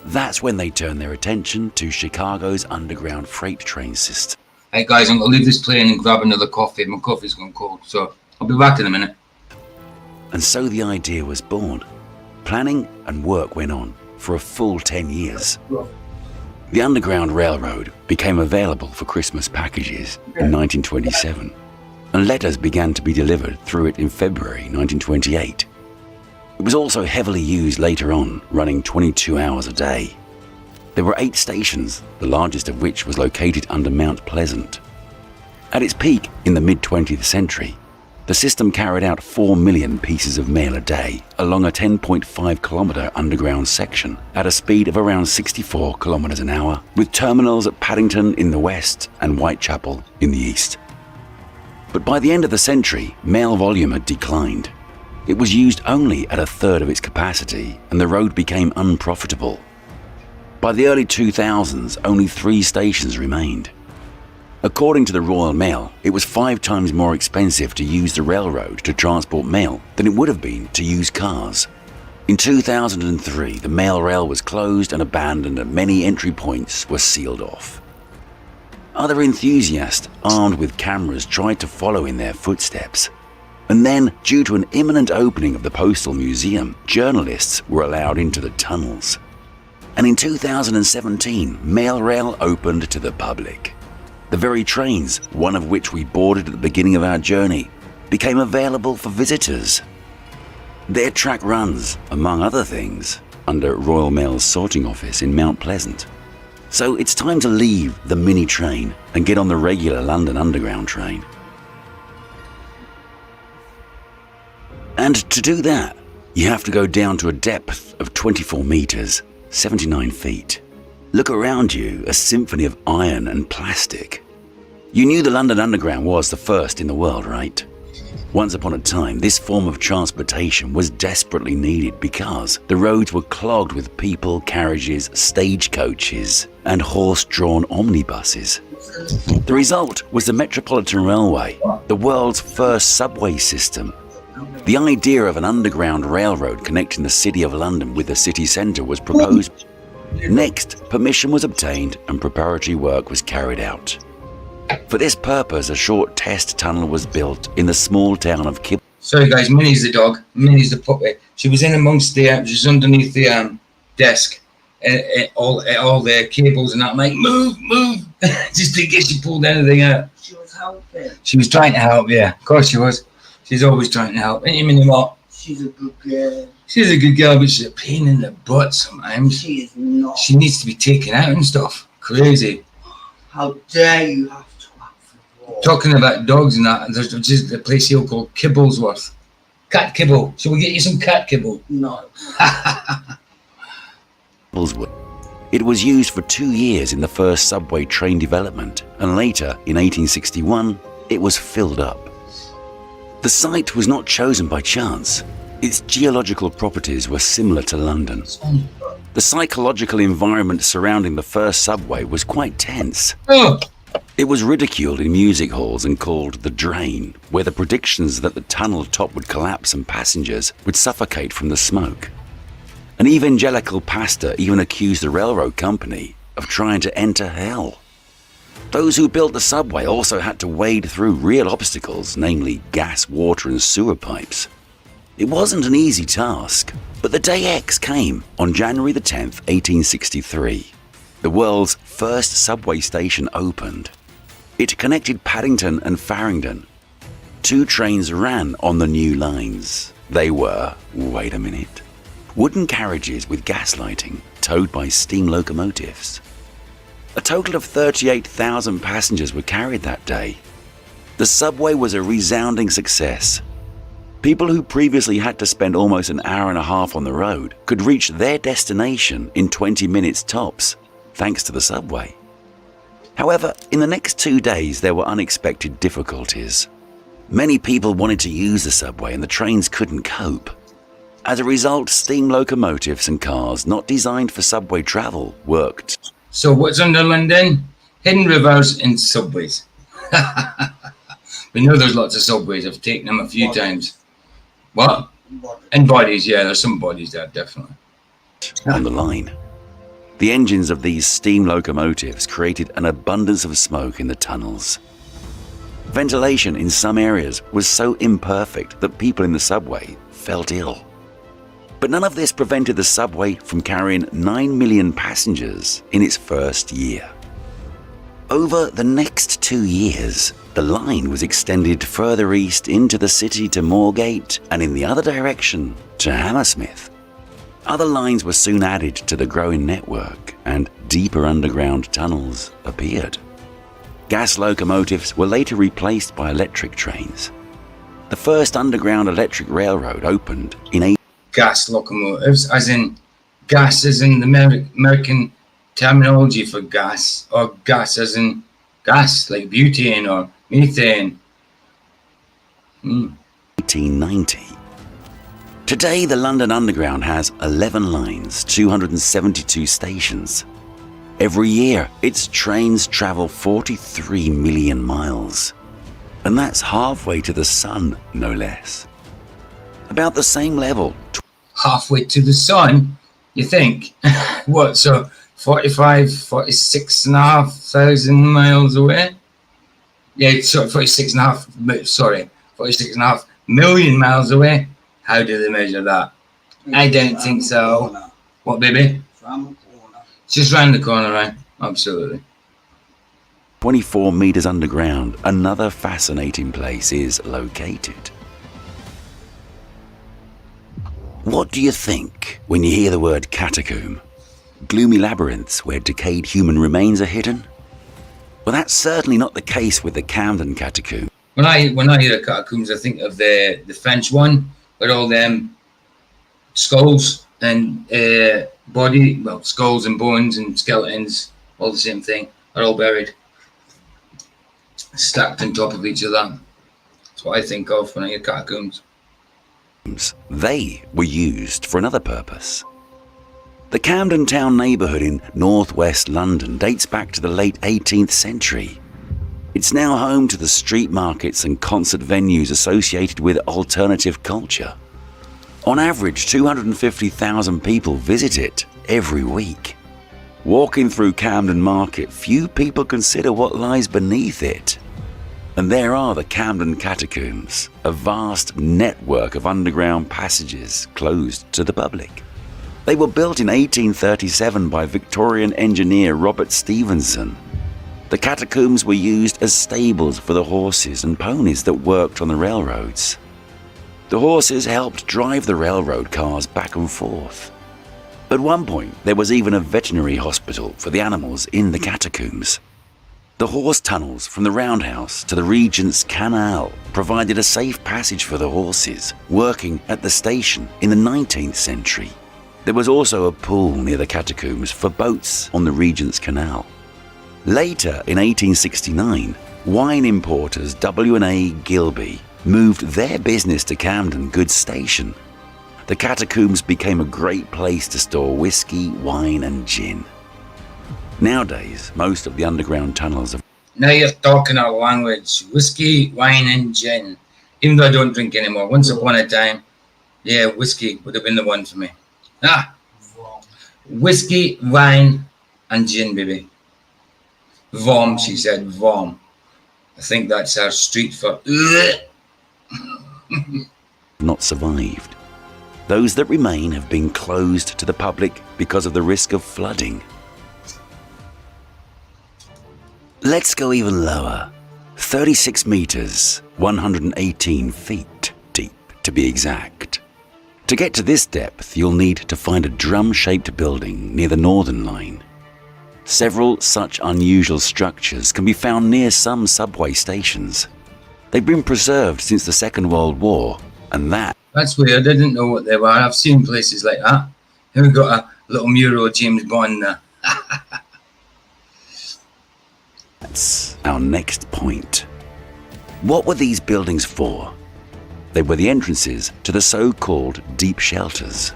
That's when they turned their attention to Chicago's underground freight train system. Hey guys, I'm gonna leave this playing and grab another coffee. My coffee's gone cold, so I'll be back in a minute. And so the idea was born. Planning and work went on for a full 10 years. The Underground Railroad became available for Christmas packages in 1927, and letters began to be delivered through it in February 1928. It was also heavily used later on, running 22 hours a day. There were 8 stations, the largest of which was located under Mount Pleasant. At its peak in the mid-20th century, the system carried out 4 million pieces of mail a day along a 10.5 kilometre underground section at a speed of around 64 kilometres an hour, with terminals at Paddington in the west and Whitechapel in the east. But by the end of the century, mail volume had declined. It was used only at a third of its capacity, and the road became unprofitable. By the early 2000s, only 3 stations remained. According to the Royal Mail, it was 5 times more expensive to use the railroad to transport mail than it would have been to use cars. In 2003, the mail rail was closed and abandoned, and many entry points were sealed off. Other enthusiasts armed with cameras tried to follow in their footsteps. And then, due to an imminent opening of the Postal Museum, journalists were allowed into the tunnels. And in 2017, Mail Rail opened to the public. The very trains, one of which we boarded at the beginning of our journey, became available for visitors. Their track runs, among other things, under Royal Mail's sorting office in Mount Pleasant. So it's time to leave the mini train and get on the regular London Underground train. And to do that, You have to go down to a depth of 24 meters, 79 feet. Look around you, a symphony of iron and plastic. You knew the London Underground was the first in the world, right? Once upon a time, this form of transportation was desperately needed because the roads were clogged with people, carriages, stagecoaches, and horse-drawn omnibuses. The result was the Metropolitan Railway, the world's first subway system. The idea of an underground railroad connecting the City of London with the city centre was proposed. Next, permission was obtained and preparatory work was carried out. For this purpose, a short test tunnel was built in the small town of Kib. Sorry guys, Minnie's the dog, Minnie's the puppy. She was in amongst the, she's underneath the desk, all the cables and that. I'm like, move, just in case she pulled anything out. She was helping. She was trying to help, yeah, of course she was. She's always trying to help. Ain't you, Minnie, what? She's a good girl. She's a good girl, but she's a pain in the butt sometimes. She is not. She needs to be taken out and stuff. Crazy. How dare you have to act for war. Talking about dogs and that, there's just a place here called Kibblesworth. Cat kibble. Shall we get you some cat kibble? No. It was used for 2 years in the first subway train development, and later, in 1861, it was filled up. The site was not chosen by chance. Its geological properties were similar to London. The psychological environment surrounding the first subway was quite tense. Oh. It was ridiculed in music halls and called the Drain, where the predictions that the tunnel top would collapse and passengers would suffocate from the smoke. An evangelical pastor even accused the railroad company of trying to enter hell. Those who built the subway also had to wade through real obstacles, namely gas, water and sewer pipes. It wasn't an easy task, but the day X came on January the 10th, 1863. The world's first subway station opened. It connected Paddington and Farringdon. 2 trains ran on the new lines. They were, wait a minute, wooden carriages with gas lighting, towed by steam locomotives. A total of 38,000 passengers were carried that day. The subway was a resounding success. People who previously had to spend almost an hour and a half on the road could reach their destination in 20 minutes tops, thanks to the subway. However, in the next 2 days there were unexpected difficulties. Many people wanted to use the subway and the trains couldn't cope. As a result, steam locomotives and cars not designed for subway travel worked. So what's under London? Hidden rivers and subways. We know there's lots of subways. I've taken them a few times. What? And bodies, yeah, there's some bodies there, definitely. On the line. The engines of these steam locomotives created an abundance of smoke in the tunnels. Ventilation in some areas was so imperfect that people in the subway felt ill. But none of this prevented the subway from carrying 9 million passengers in its first year. Over the next 2 years, the line was extended further east into the city to Moorgate and in the other direction to Hammersmith. Other lines were soon added to the growing network and deeper underground tunnels appeared. Gas locomotives were later replaced by electric trains. The first underground electric railroad opened in Gas locomotives, as in gas as in the American terminology for gas, or gas as in gas, like butane or methane. 1890. Today, the London Underground has 11 lines, 272 stations. Every year, its trains travel 43 million miles. And that's halfway to the sun, no less. About the same level. Halfway to the sun, you think? What, so 46,500 miles away? Yeah, sorry, 46.5 million miles away. How do they measure that? I don't think so. What, baby? It's round the corner. It's just round the corner, right? Absolutely. 24 meters underground, another fascinating place is located. What do you think when you hear the word catacomb? Gloomy labyrinths where decayed human remains are hidden? Well, that's certainly not the case with the Camden catacomb. When I hear of catacombs, I think of the French one, with all them skulls and skulls and bones and skeletons, all the same thing, are all buried, stacked on top of each other. That's what I think of when I hear catacombs. They were used for another purpose. The Camden Town neighbourhood in northwest London dates back to the late 18th century. It's now home to the street markets and concert venues associated with alternative culture. On average, 250,000 people visit it every week. Walking through Camden Market, few people consider what lies beneath it. And there are the Camden Catacombs, a vast network of underground passages closed to the public. They were built in 1837 by Victorian engineer Robert Stevenson. The catacombs were used as stables for the horses and ponies that worked on the railroads. The horses helped drive the railroad cars back and forth. At one point, there was even a veterinary hospital for the animals in the catacombs. The horse tunnels from the roundhouse to the Regent's Canal provided a safe passage for the horses working at the station in the 19th century. There was also a pool near the catacombs for boats on the Regent's Canal. Later, in 1869, wine importers W&A Gilby moved their business to Camden Goods Station. The catacombs became a great place to store whiskey, wine and gin. Nowadays, most of the underground tunnels have... Now you're talking our language. Whiskey, wine and gin. Even though I don't drink anymore. Once upon a time, yeah, whiskey would have been the one for me. Whiskey, wine and gin, baby. Vom, she said, vom. I think that's our street for... not survived. Those that remain have been closed to the public because of the risk of flooding. Let's go even lower. 36 meters, 118 feet deep to be exact. To get to this depth, you'll need to find a drum-shaped building near the Northern Line. Several such unusual structures can be found near some subway stations. They've been preserved since the Second World War, and That's weird, I didn't know what they were. I've seen places like that. Here we've got a little mural of James Bond there. that's our next point. What were these buildings for? They were the entrances to the so-called deep shelters.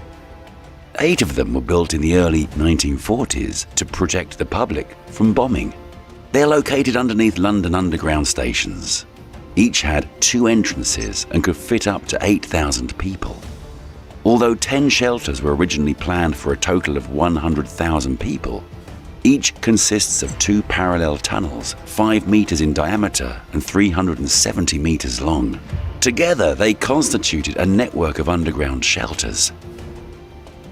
8 of them were built in the early 1940s to protect the public from bombing. They're located underneath London Underground stations. Each had 2 entrances and could fit up to 8,000 people. Although 10 shelters were originally planned for a total of 100,000 people, each consists of 2 parallel tunnels, 5 meters in diameter and 370 meters long. Together, they constituted a network of underground shelters.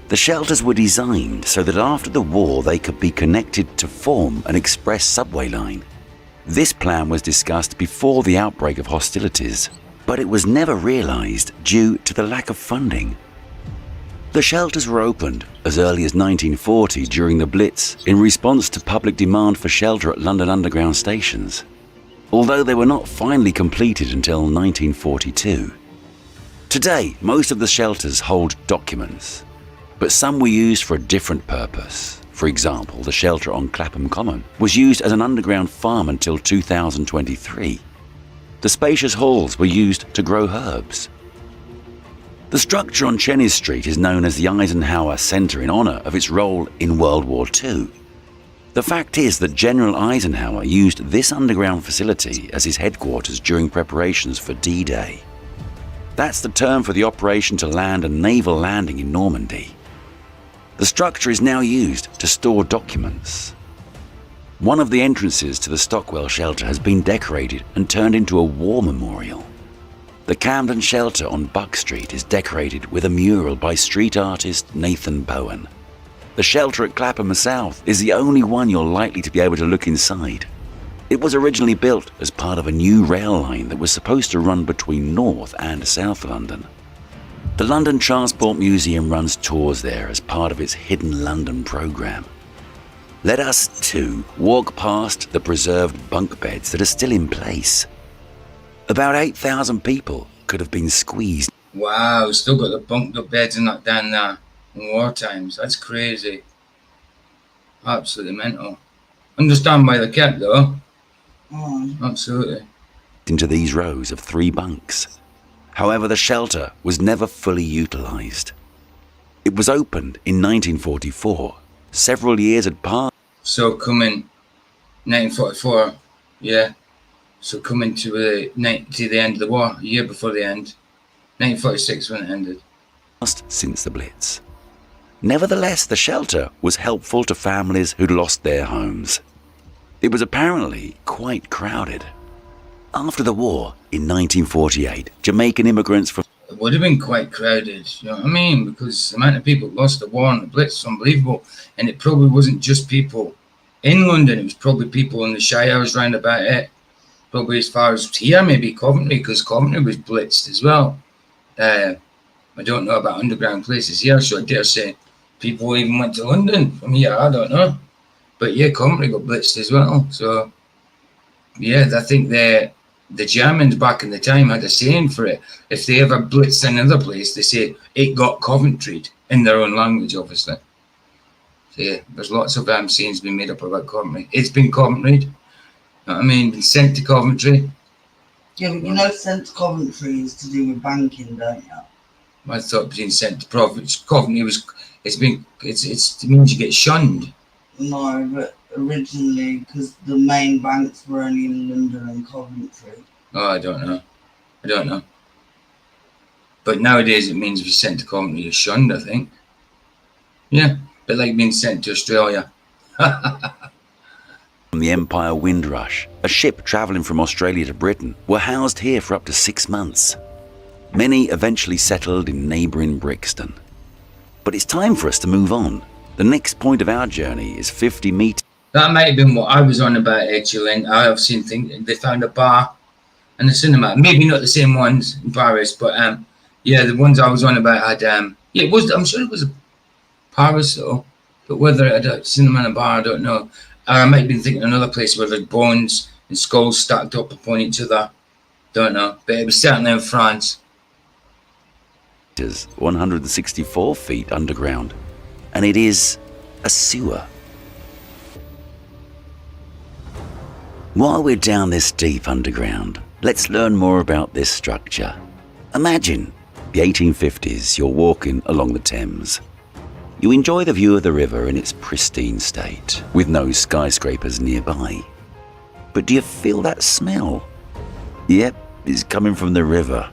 The shelters were designed so that after the war they could be connected to form an express subway line. This plan was discussed before the outbreak of hostilities, but it was never realized due to the lack of funding. The shelters were opened as early as 1940 during the Blitz in response to public demand for shelter at London Underground stations, although they were not finally completed until 1942. Today, most of the shelters hold documents, but some were used for a different purpose. For example, the shelter on Clapham Common was used as an underground farm until 2023. The spacious halls were used to grow herbs. The structure on Cheney Street is known as the Eisenhower Center in honor of its role in World War II. The fact is that General Eisenhower used this underground facility as his headquarters during preparations for D-Day. That's the term for the operation to land a naval landing in Normandy. The structure is now used to store documents. One of the entrances to the Stockwell shelter has been decorated and turned into a war memorial. The Camden shelter on Buck Street is decorated with a mural by street artist Nathan Bowen. The shelter at Clapham South is the only one you're likely to be able to look inside. It was originally built as part of a new rail line that was supposed to run between North and South London. The London Transport Museum runs tours there as part of its Hidden London programme. Let us, too, walk past the preserved bunk beds that are still in place. About 8,000 people could have been squeezed Wow, still got the bunked up beds and that down there in war times. That's crazy. Absolutely mental. Understand why they kept though. Absolutely. Into these rows of 3 bunks. However, the shelter was never fully utilised. It was opened in 1944. Several years had passed. So coming 1944, yeah. So coming to the end of the war, a year before the end, 1946 when it ended. Since the Blitz. Nevertheless, the shelter was helpful to families who'd lost their homes. It was apparently quite crowded. After the war, in 1948, Jamaican immigrants from... It would have been quite crowded, you know what I mean? Because the amount of people who lost the war and the Blitz is unbelievable. And it probably wasn't just people in London, it was probably people in the shires round about it. Probably as far as here, maybe Coventry, because Coventry was blitzed as well. I don't know about underground places here, so I dare say people even went to London from here, I don't know. But yeah, Coventry got blitzed as well. So yeah, I think the Germans back in the time had a saying for it. If they ever blitzed another place, they say it got Coventry'd in their own language, obviously. So yeah, there's lots of sayings being made up about Coventry. It's been Coventry'd. You know what I mean? Been sent to Coventry. Yeah, but you know, sent to Coventry is to do with banking, don't you? I thought being sent to Province. Coventry was. It means you get shunned. No, but originally, because the main banks were only in London and Coventry. Oh, I don't know. But nowadays it means if you're sent to Coventry, you're shunned, I think. Yeah, but like being sent to Australia. From the Empire Windrush, a ship travelling from Australia to Britain, were housed here for up to 6 months. Many eventually settled in neighbouring Brixton. But it's time for us to move on. The next point of our journey is 50 metres. That might have been what I was on about, actually. I have seen things. They found a bar and a cinema. Maybe not the same ones in Paris, but yeah, the ones I was on about had yeah, it was. I'm sure it was Paris though, but whether it had a cinema and a bar, I don't know. Or I might have been thinking another place where there's bones and skulls stacked up upon each other. Don't know, but it was certainly in France. 164 feet underground, and it is a sewer. While we're down this deep underground, let's learn more about this structure. Imagine the 1850s, you're walking along the Thames. You enjoy the view of the river in its pristine state, with no skyscrapers nearby. But do you feel that smell? Yep, it's coming from the river.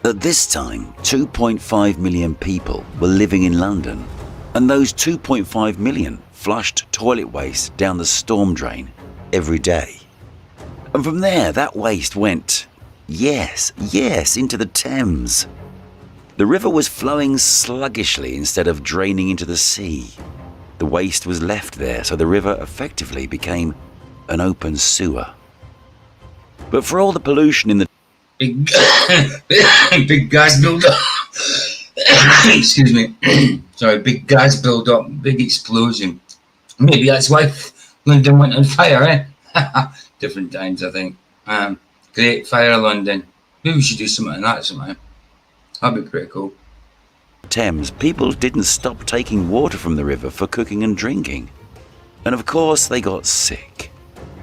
At this time, 2.5 million people were living in London, and those 2.5 million flushed toilet waste down the storm drain every day. And from there, that waste went, yes, into the Thames. The river was flowing sluggishly instead of draining into the sea. The waste was left there, so the river effectively became an open sewer. But for all the pollution in the Big gas build-up. Excuse me. Sorry, big gas build-up, big explosion. Maybe that's why London went on fire, eh? Different times, I think. Great Fire London. Maybe we should do something like that sometime. That'd be pretty cool. Thames, people didn't stop taking water from the river for cooking and drinking. And of course, they got sick.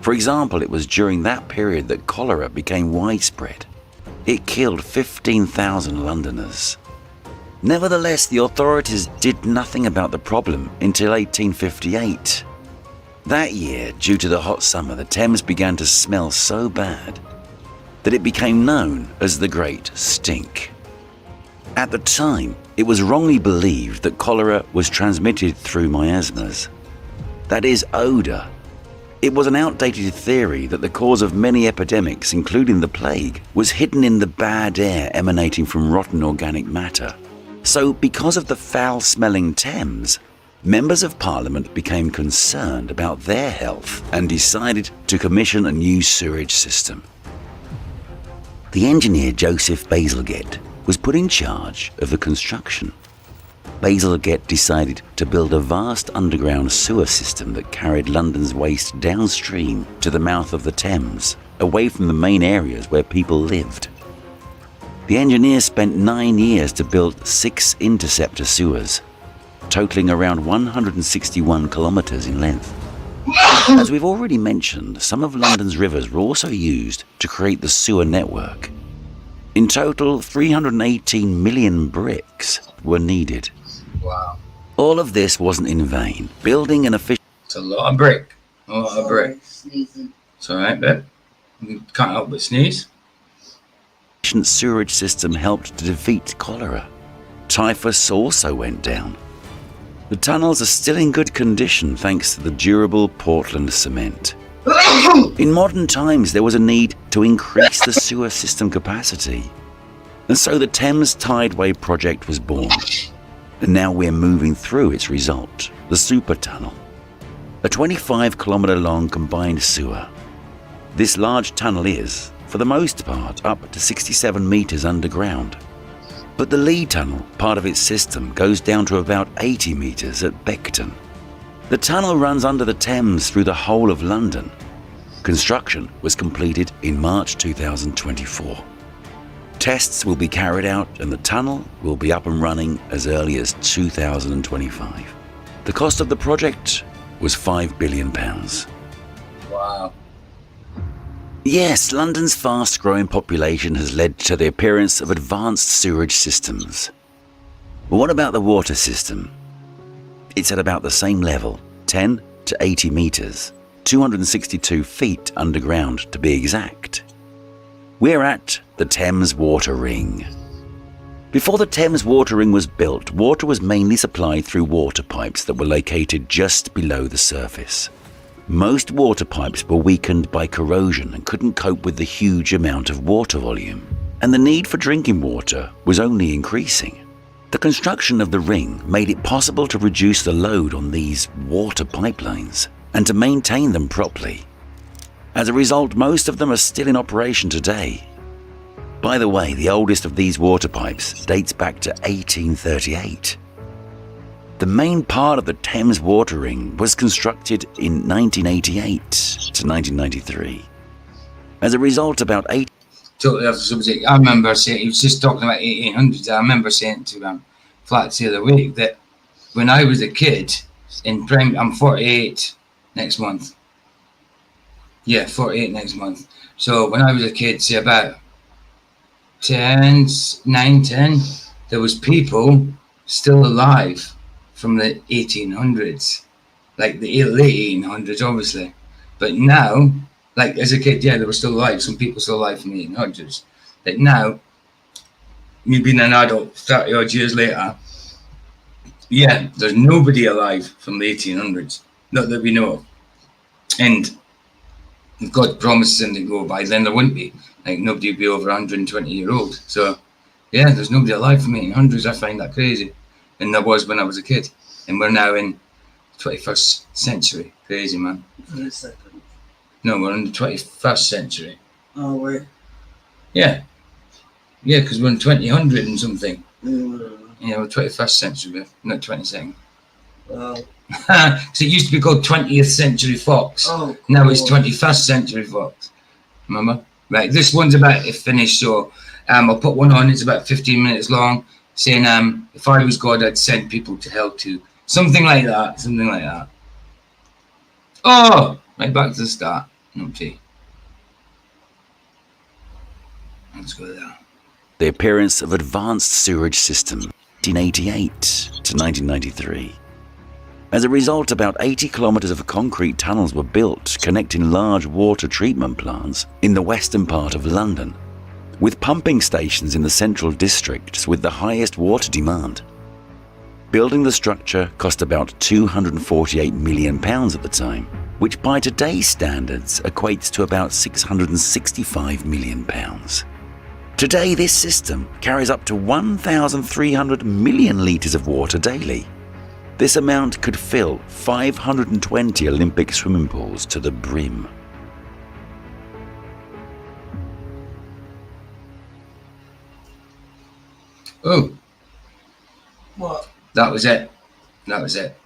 For example, it was during that period that cholera became widespread. It killed 15,000 Londoners. Nevertheless, the authorities did nothing about the problem until 1858. That year, due to the hot summer, the Thames began to smell so bad that it became known as the Great Stink. At the time, it was wrongly believed that cholera was transmitted through miasmas. That is, odour. It was an outdated theory that the cause of many epidemics, including the plague, was hidden in the bad air emanating from rotten organic matter. So, because of the foul-smelling Thames, members of Parliament became concerned about their health and decided to commission a new sewerage system. The engineer Joseph Bazalgette was put in charge of the construction. Bazalgette decided to build a vast underground sewer system that carried London's waste downstream to the mouth of the Thames, away from the main areas where people lived. The engineers spent 9 years to build 6 interceptor sewers, totaling around 161 kilometres in length. As we've already mentioned, some of London's rivers were also used to create the sewer network. In total, 318 million bricks were needed. Wow. All of this wasn't in vain. Building an efficient... It's a lot of brick. A lot of brick. Sneezing. It's alright, babe. You can't help but sneeze. sewerage system helped to defeat cholera. Typhus also went down. The tunnels are still in good condition thanks to the durable Portland cement. In modern times, there was a need to increase the sewer system capacity. And so the Thames Tideway project was born. And now we're moving through its result, the Super Tunnel. A 25-kilometre long combined sewer. This large tunnel is, for the most part, up to 67 metres underground. But the Lee Tunnel, part of its system, goes down to about 80 metres at Beckton. The tunnel runs under the Thames through the whole of London. Construction was completed in March 2024. Tests will be carried out and the tunnel will be up and running as early as 2025. The cost of the project was £5 billion. Wow. Yes, London's fast-growing population has led to the appearance of advanced sewerage systems. But what about the water system? It's at about the same level, 10 to 80 metres, 262 feet underground to be exact. We're at the Thames Water Ring. Before the Thames Water Ring was built, water was mainly supplied through water pipes that were located just below the surface. Most water pipes were weakened by corrosion and couldn't cope with the huge amount of water volume, and the need for drinking water was only increasing. The construction of the ring made it possible to reduce the load on these water pipelines and to maintain them properly. As a result, most of them are still in operation today. By the way, the oldest of these water pipes dates back to 1838. The main part of the Thames Water Ring was constructed in 1988 to 1993. As a result, about 8... Totally off the subject. I remember saying, he was just talking about 1800s. I remember saying to Flats the other week that when I was a kid, I'm 48 next month. Yeah, 48 next month. So when I was a kid, say about 10, there was people still alive from the 1800s, like the late 1800s, obviously. But now, like as a kid, yeah, they were still alive. Some people still alive from the 1800s. Like now, me being an adult 30 odd years later, yeah, there's nobody alive from the 1800s, not that we know of. And if God promises them to go by, then there wouldn't be. Like nobody would be over 120 year old. So yeah, there's nobody alive from the 1800s. I find that crazy. And there was when I was a kid. And we're now in the 21st century. Crazy, man. For a second. No, we're in the 21st century. Oh, wait. Yeah. Yeah, because we're in 2000 and something. Mm. Yeah, we're 21st century, not 22nd. Well. So it used to be called 20th Century Fox. Oh, now it's 21st Century Fox. Remember? Right, this one's about to finish, so I'll put one on. It's about 15 minutes long, saying if I was God, I'd send people to hell too. Something like that. Something like that. Oh, right back to the start. Okay. Let's go there. The appearance of advanced sewerage system, 1988 to 1993. As a result, about 80 kilometres of concrete tunnels were built connecting large water treatment plants in the western part of London, with pumping stations in the central districts with the highest water demand. Building the structure cost about £248 million at the time, which by today's standards equates to about £665 million. Today, this system carries up to 1,300 million litres of water daily. This amount could fill 520 Olympic swimming pools to the brim. Oh. What? That was it. That was it.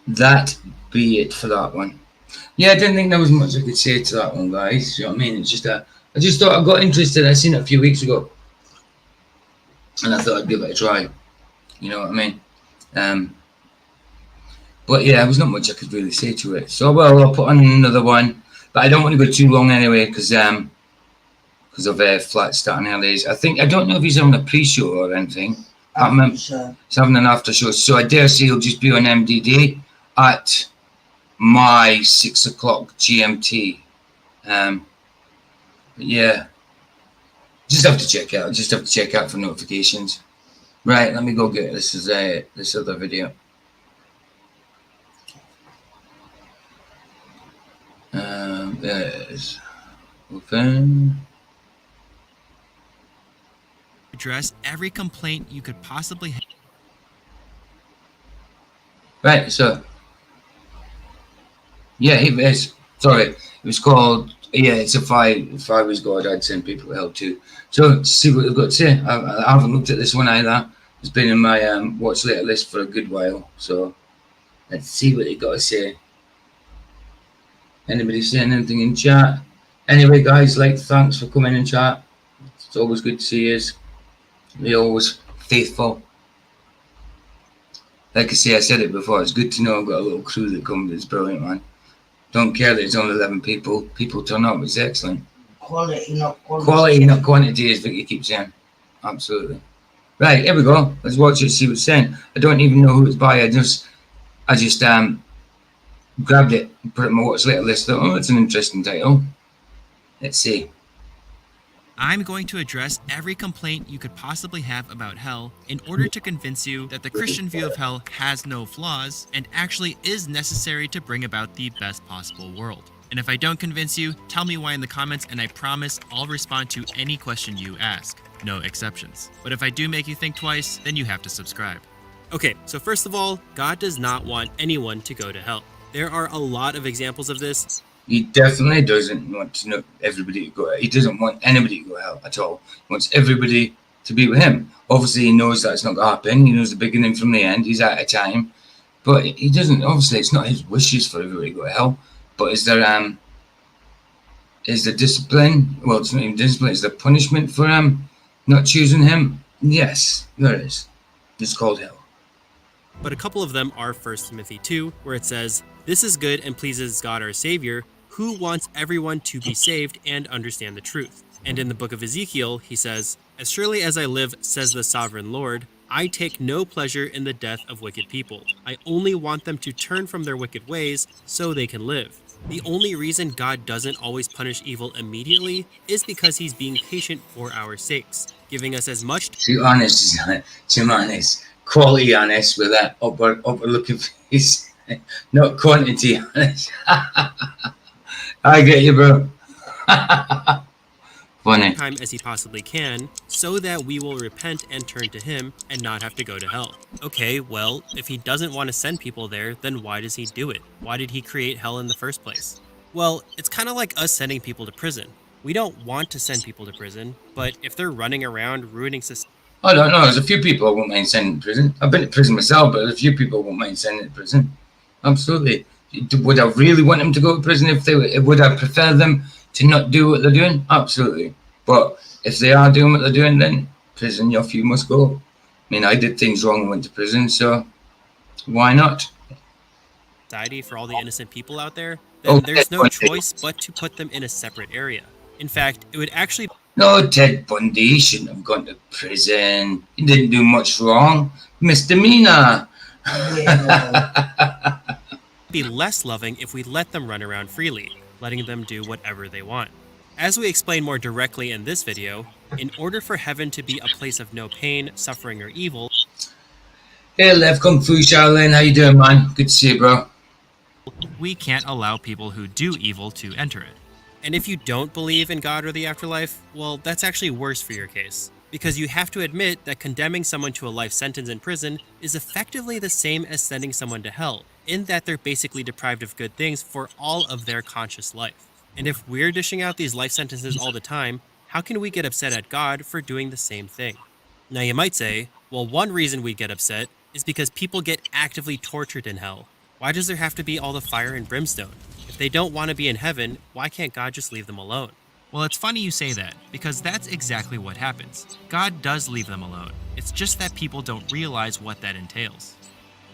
That be it for that one. Yeah, I didn't think there was much I could say to that one, guys. You know what I mean? It's just I just thought I got interested. I seen it a few weeks ago. and I thought I'd give it a try. You know what I mean? But yeah, there was not much I could really say to it. So well, I'll put on another one, but I don't want to go too long anyway because of flat starting early. I don't know if he's on a pre-show or anything. Sure. He's having an after show, so I dare say he'll just be on MDD at my 6 o'clock GMT. But yeah, just have to check out. Just have to check out for notifications. Right, let me go get this. Is this other video? There it is. Open. Address every complaint you could possibly have. Right, so yeah, it is. Sorry, it was called. Yeah, it's a if I was God, I'd send people to hell too. So let's see what they've got to say. I haven't looked at this one either. It's been in my watch later list for a good while. So let's see what they got to say. Anybody saying anything in chat? Anyway, guys, thanks for coming in chat. It's always good to see you. You're always faithful. Like I say, I said it before. It's good to know I've got a little crew that comes. It's brilliant, man. Don't care that it's only 11 people. People turn up. It's excellent. Quality, not quantity. Quality, not quantity, as Vicky keeps saying. Absolutely. Right, here we go. Let's watch it, see what's saying. I don't even know who it's by. I just grabbed it, put it in my watch later list. Thought, oh, it's an interesting title. Let's see. I'm going to address every complaint you could possibly have about hell in order to convince you that the Christian view of hell has no flaws and actually is necessary to bring about the best possible world. And if I don't convince you, tell me why in the comments and I promise I'll respond to any question you ask. No exceptions. But if I do make you think twice, then you have to subscribe. Okay, so first of all, God does not want anyone to go to hell. There are a lot of examples of this. He definitely doesn't want to know everybody to go. He doesn't want anybody to go hell at all. He wants everybody to be with him. Obviously, he knows that's not going to happen. He knows the beginning from the end. He's out of time. But he doesn't, obviously, it's not his wishes for everybody to go to hell. But is there discipline? Well, it's not even discipline. Is there punishment for not choosing him? Yes, there is. It's called hell. But a couple of them are 1 Timothy 2, where it says, "This is good and pleases God our Savior, who wants everyone to be saved and understand the truth." And in the book of Ezekiel, he says, "As surely as I live, says the sovereign Lord, I take no pleasure in the death of wicked people. I only want them to turn from their wicked ways so they can live." The only reason God doesn't always punish evil immediately is because he's being patient for our sakes, giving us as much Too honest, too honest. Quality honest with that upper looking face. Not quantity honest. I get you, bro. Funny. time as he possibly can, so that we will repent and turn to him and not have to go to hell. Okay, well, if he doesn't want to send people there, then why does he do it? Why did he create hell in the first place? Well, it's kind of like us sending people to prison. We don't want to send people to prison, but if they're running around ruining society... I don't know. There's a few people I won't mind sending to prison. I've been to prison myself, but there's a few people I won't mind sending to prison. Absolutely. Would I really want them to go to prison? Would I prefer them to not do what they're doing? Absolutely. But if they are doing what they're doing, then prison, off you must go. I mean, I did things wrong and went to prison, so why not? For all the innocent people out there, then there's no choice but to put them in a separate area. In fact, it would actually... No, Ted Bundy shouldn't have gone to prison. He didn't do much wrong. Misdemeanor. be less loving if we let them run around freely, letting them do whatever they want. As we explain more directly in this video, in order for heaven to be a place of no pain, suffering, or evil... Hey, Lev Kung Fu Shaolin, how you doing, man? Good to see you, bro. We can't allow people who do evil to enter it. And if you don't believe in God or the afterlife, well, that's actually worse for your case. Because you have to admit that condemning someone to a life sentence in prison is effectively the same as sending someone to hell, in that they're basically deprived of good things for all of their conscious life. And if we're dishing out these life sentences all the time, how can we get upset at God for doing the same thing? Now you might say, well, one reason we get upset is because people get actively tortured in hell. Why does there have to be all the fire and brimstone? If they don't want to be in heaven, why can't God just leave them alone? Well, it's funny you say that, because that's exactly what happens. God does leave them alone. It's just that people don't realize what that entails.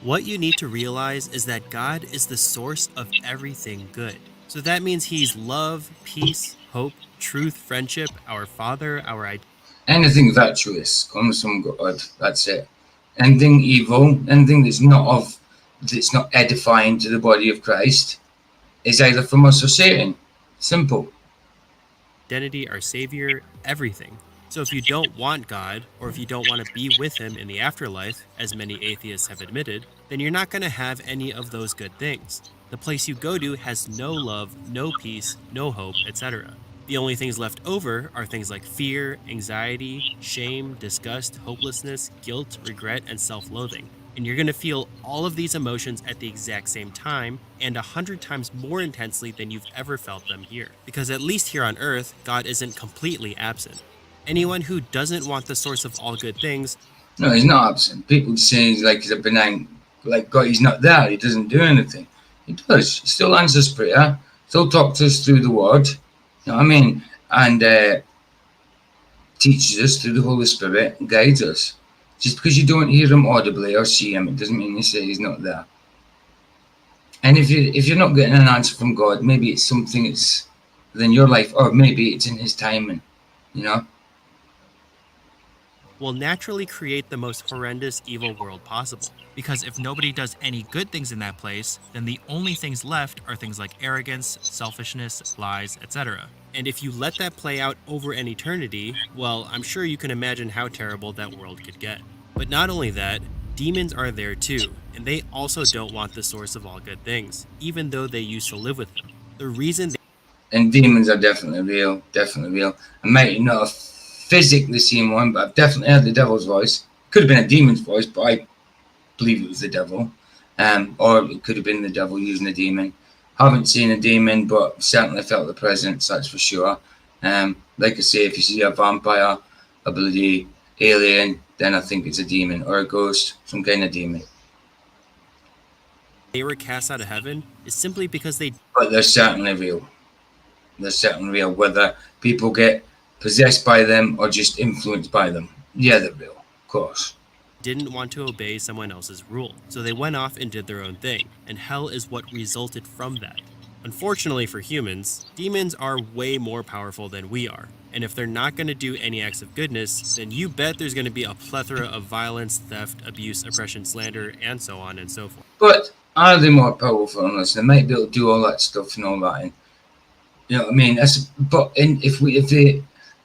What you need to realize is that God is the source of everything good. So that means He's love, peace, hope, truth, friendship, our Father, our identity. Anything virtuous comes from God. That's it. Anything evil, anything that's not edifying to the body of Christ, is either from us or Satan. Simple. Our Savior, everything. So if you don't want God, or if you don't want to be with Him in the afterlife, as many atheists have admitted, then you're not going to have any of those good things. The place you go to has no love, no peace, no hope, etc. The only things left over are things like fear, anxiety, shame, disgust, hopelessness, guilt, regret, and self-loathing. And you're going to feel all of these emotions at the exact same time and 100 times more intensely than you've ever felt them here. Because at least here on Earth, God isn't completely absent. Anyone who doesn't want the source of all good things. No, he's not absent. People say he's a benign, like God, he's not there. He doesn't do anything. He does. He still answers prayer. Still talks to us through the word. You know what I mean? And teaches us through the Holy Spirit and guides us. Just because you don't hear him audibly or see him, it doesn't mean you say he's not there. And if you're not getting an answer from God, maybe it's something that's within your life, or maybe it's in His timing. You know. Will naturally create the most horrendous evil world possible. Because if nobody does any good things in that place, then the only things left are things like arrogance, selfishness, lies, etc. And if you let that play out over an eternity, well, I'm sure you can imagine how terrible that world could get. But not only that, demons are there too, and they also don't want the source of all good things, even though they used to live with Him. The reason And demons are definitely real, definitely real. I might not have physically seen one, but I've definitely heard the devil's voice. Could have been a demon's voice, but I believe it was the devil. Or it could have been the devil using a demon. Haven't seen a demon, but certainly felt the presence, that's for sure. Like I say, if you see a vampire, a bloody alien, then I think it's a demon, or a ghost, some kind of demon. they were cast out of heaven is simply because they But they're certainly real. They're certainly real, whether people get possessed by them or just influenced by them. Yeah, they're real, of course. didn't want to obey someone else's rule, so they went off and did their own thing, and hell is what resulted from that. Unfortunately for humans, demons are way more powerful than we are, and if they're not going to do any acts of goodness, then you bet there's going to be a plethora of violence, theft, abuse, oppression, slander, and so on and so forth. But are they more powerful than us? They might be able to do all that stuff and all that. And, you know what I mean?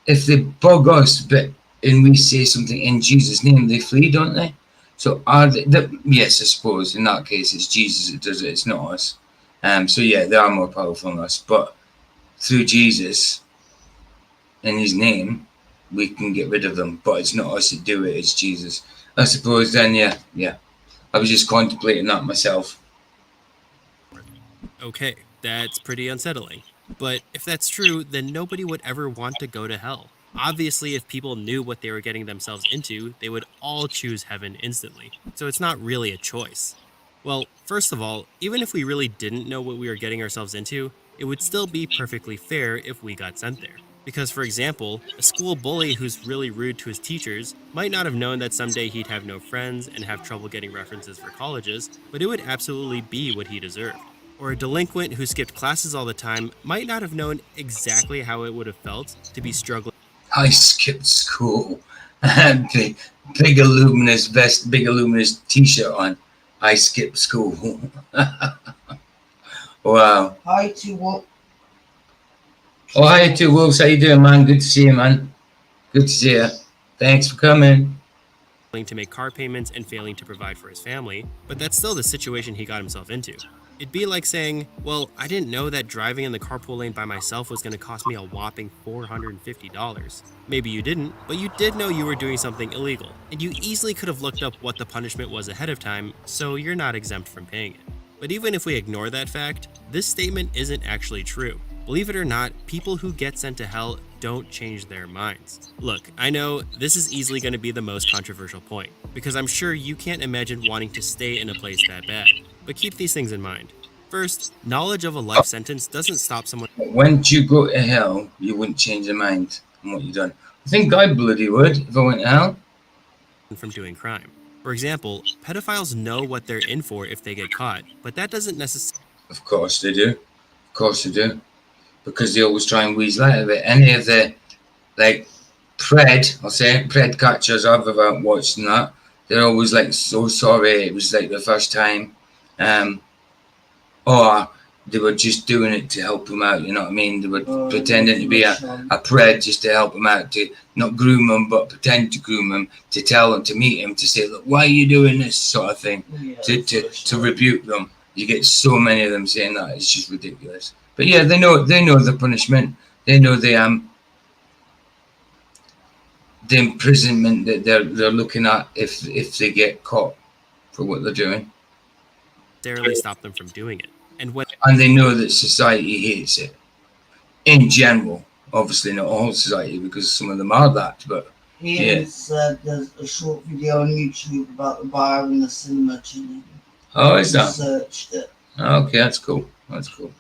If they bug us, but and we say something in Jesus' name, they flee, don't they? So are they? Yes, I suppose in that case it's Jesus that does it. It's not us. So yeah, they are more powerful than us. But through Jesus, in His name, we can get rid of them. But it's not us that do it. It's Jesus. I suppose. Then yeah. I was just contemplating that myself. Okay, that's pretty unsettling. But if that's true, then nobody would ever want to go to hell. Obviously, if people knew what they were getting themselves into, they would all choose heaven instantly. So it's not really a choice. Well, first of all, even if we really didn't know what we were getting ourselves into, it would still be perfectly fair if we got sent there. Because, for example, a school bully who's really rude to his teachers might not have known that someday he'd have no friends and have trouble getting references for colleges, but it would absolutely be what he deserved. Or a delinquent who skipped classes all the time might not have known exactly how it would have felt to be struggling. I skipped school. Big luminous vest, big luminous t-shirt on. I skipped school. Wow. Hi to what? Oh, hi to Wolves. How you doing, man? Good to see you, man. Good to see you. Thanks for coming. To make car payments and failing to provide for his family, but that's still the situation he got himself into. It'd be like saying, well, I didn't know that driving in the carpool lane by myself was going to cost me a whopping $450. Maybe you didn't, but you did know you were doing something illegal, and you easily could have looked up what the punishment was ahead of time, so you're not exempt from paying it. But even if we ignore that fact, this statement isn't actually true. Believe it or not, people who get sent to hell don't change their minds. Look, I know this is easily going to be the most controversial point, because I'm sure you can't imagine wanting to stay in a place that bad. But keep these things in mind. First, knowledge of a life sentence doesn't stop someone When you go to hell, you wouldn't change your mind on what you've done. I think I bloody would if I went to hell. from doing crime. For example, pedophiles know what they're in for if they get caught, but that doesn't necessarily Of course they do. Of course they do. Because they always try and weasel out of it. Any of the, like, pred catchers I've ever watched and that, they're always like, so sorry, it was like the first time. Or they were just doing it to help him out, you know what I mean? They were pretending to be a pred just to help him out, to not groom him, but pretend to groom him, to tell him, to meet him, to say, look, why are you doing this sort of thing, to rebuke them. You get so many of them saying that, it's just ridiculous. But yeah, they know the punishment. They know the imprisonment that they're looking at if they get caught for what they're doing. stop them from doing it. And they know that society hates it. In general, obviously not all society, because some of them are that, but Ian said there's a short video on YouTube about the bar and the cinema chilling. Oh, is that? Searched it. Okay, that's cool. That's cool.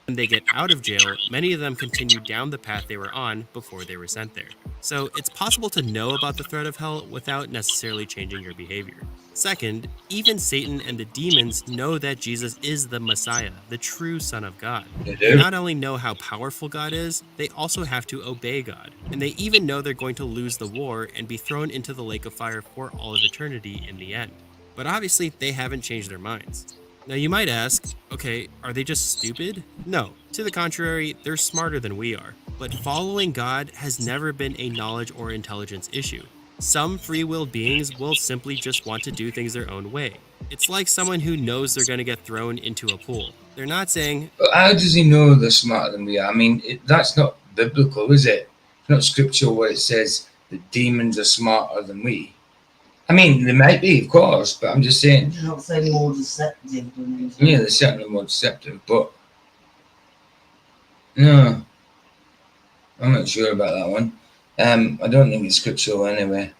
When they get out of jail, many of them continue down the path they were on before they were sent there. So it's possible to know about the threat of hell without necessarily changing your behavior. Second, even Satan and the demons know that Jesus is the Messiah, the true Son of God. They not only know how powerful God is, they also have to obey God. And they even know they're going to lose the war and be thrown into the lake of fire for all of eternity in the end. But obviously, they haven't changed their minds. Now you might ask, okay, are they just stupid? No, to the contrary, they're smarter than we are. But following God has never been a knowledge or intelligence issue. Some free-willed beings will simply just want to do things their own way. It's like someone who knows they're going to get thrown into a pool. They're not saying, but how does he know they're smarter than we are? I mean, that's not biblical, is it? It's not scriptural where it says the demons are smarter than we. I mean, they might be, of course, but I'm just saying. You're not saying more deceptive than anything. Yeah, they're certainly more deceptive, but no, I'm not sure about that one. I don't think it's scriptural anyway.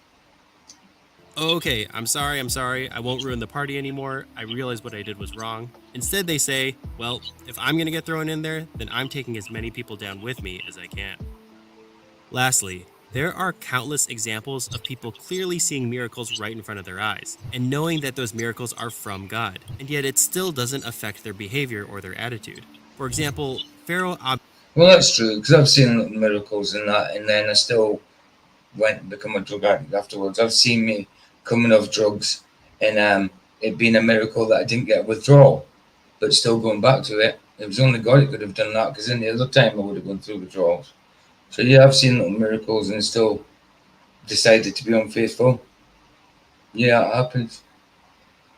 okay, I'm sorry, I won't ruin the party anymore, I realize what I did was wrong. Instead they say, well, if I'm gonna get thrown in there, then I'm taking as many people down with me as I can. Lastly, there are countless examples of people clearly seeing miracles right in front of their eyes, and knowing that those miracles are from God, and yet it still doesn't affect their behavior or their attitude. For example, Pharaoh Well, that's true, because I've seen little miracles in that, and then I still went and become a drug addict afterwards. I've seen me coming off drugs, and it being a miracle that I didn't get a withdrawal, but still going back to it. It was only God that could have done that, because any other time I would have gone through withdrawals. So yeah, I've seen little miracles and still decided to be unfaithful. Yeah, it happens.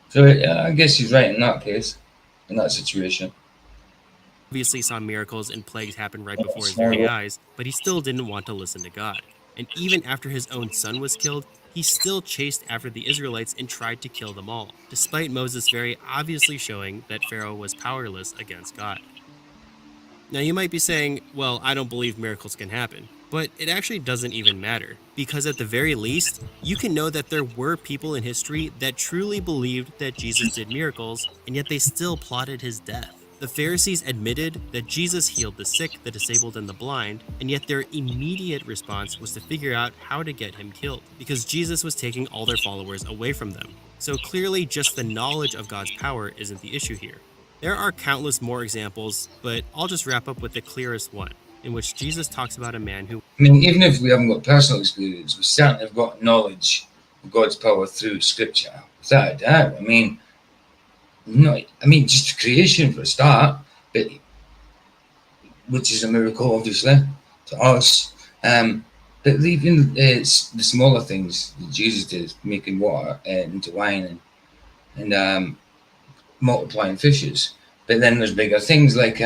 So yeah, I guess he's right in that case, in that situation. obviously saw miracles and plagues happen right before his very eyes, but he still didn't want to listen to God. And even after his own son was killed, he still chased after the Israelites and tried to kill them all, despite Moses very obviously showing that Pharaoh was powerless against God. Now you might be saying, well, I don't believe miracles can happen. But it actually doesn't even matter, because at the very least, you can know that there were people in history that truly believed that Jesus did miracles, and yet they still plotted his death. The Pharisees admitted that Jesus healed the sick, the disabled, and the blind, and yet their immediate response was to figure out how to get him killed, because Jesus was taking all their followers away from them. So clearly just the knowledge of God's power isn't the issue here. There are countless more examples, but I'll just wrap up with the clearest one, in which Jesus talks about a man who... I mean, even if we haven't got personal experience, we certainly have got knowledge of God's power through Scripture. Without a doubt. Just creation for a start, but which is a miracle, obviously, to us. But even the smaller things that Jesus did, making water into wine and multiplying fishes. But then there's bigger things like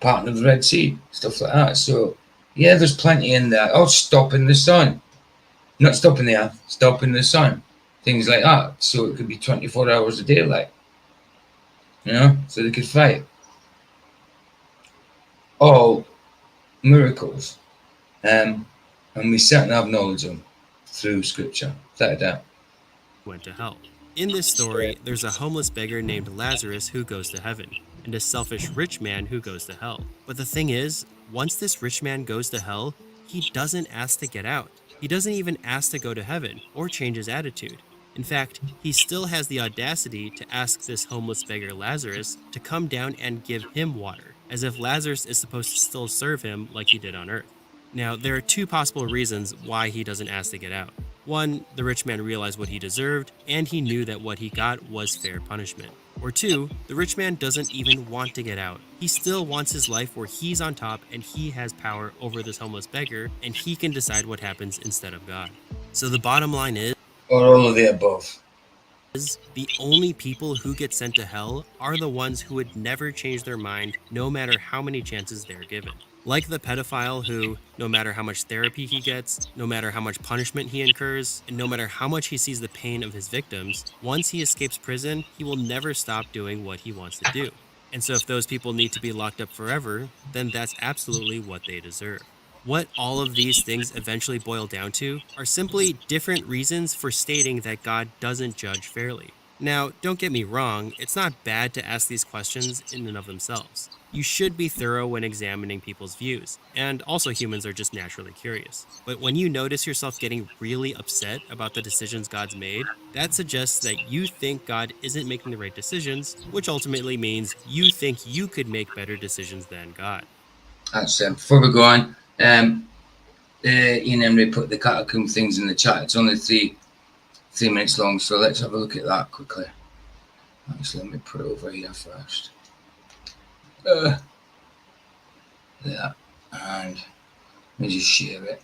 parting of the Red Sea, stuff like that. So yeah, there's plenty in there. Oh, stopping the sun, not stopping the earth, stopping the sun, things like that. So it could be 24 hours of daylight, so they could fight. All miracles, and we certainly have knowledge of them through Scripture, without a doubt. went to hell. In this story, there's a homeless beggar named Lazarus who goes to heaven, and a selfish rich man who goes to hell. But the thing is, once this rich man goes to hell, he doesn't ask to get out. He doesn't even ask to go to heaven or change his attitude. In fact, he still has the audacity to ask this homeless beggar Lazarus to come down and give him water, as if Lazarus is supposed to still serve him like he did on earth. Now, there are two possible reasons why he doesn't ask to get out. One, the rich man realized what he deserved, and he knew that what he got was fair punishment. Or two, the rich man doesn't even want to get out. He still wants his life where he's on top and he has power over this homeless beggar, and he can decide what happens instead of God. So the bottom line is, Or all of the above. the only people who get sent to hell are the ones who would never change their mind no matter how many chances they're given. Like the pedophile who, no matter how much therapy he gets, no matter how much punishment he incurs, and no matter how much he sees the pain of his victims, once he escapes prison, he will never stop doing what he wants to do. And so if those people need to be locked up forever, then that's absolutely what they deserve. What all of these things eventually boil down to are simply different reasons for stating that God doesn't judge fairly. Now, don't get me wrong, it's not bad to ask these questions in and of themselves. You should be thorough when examining people's views, and also humans are just naturally curious. But when you notice yourself getting really upset about the decisions God's made, that suggests that you think God isn't making the right decisions, which ultimately means you think you could make better decisions than God. That's before we go on, Ian Emery put the catacomb things in the chat. It's only three minutes long, so let's have a look at that quickly. Actually, let me put it over here first. There, and let me just share it.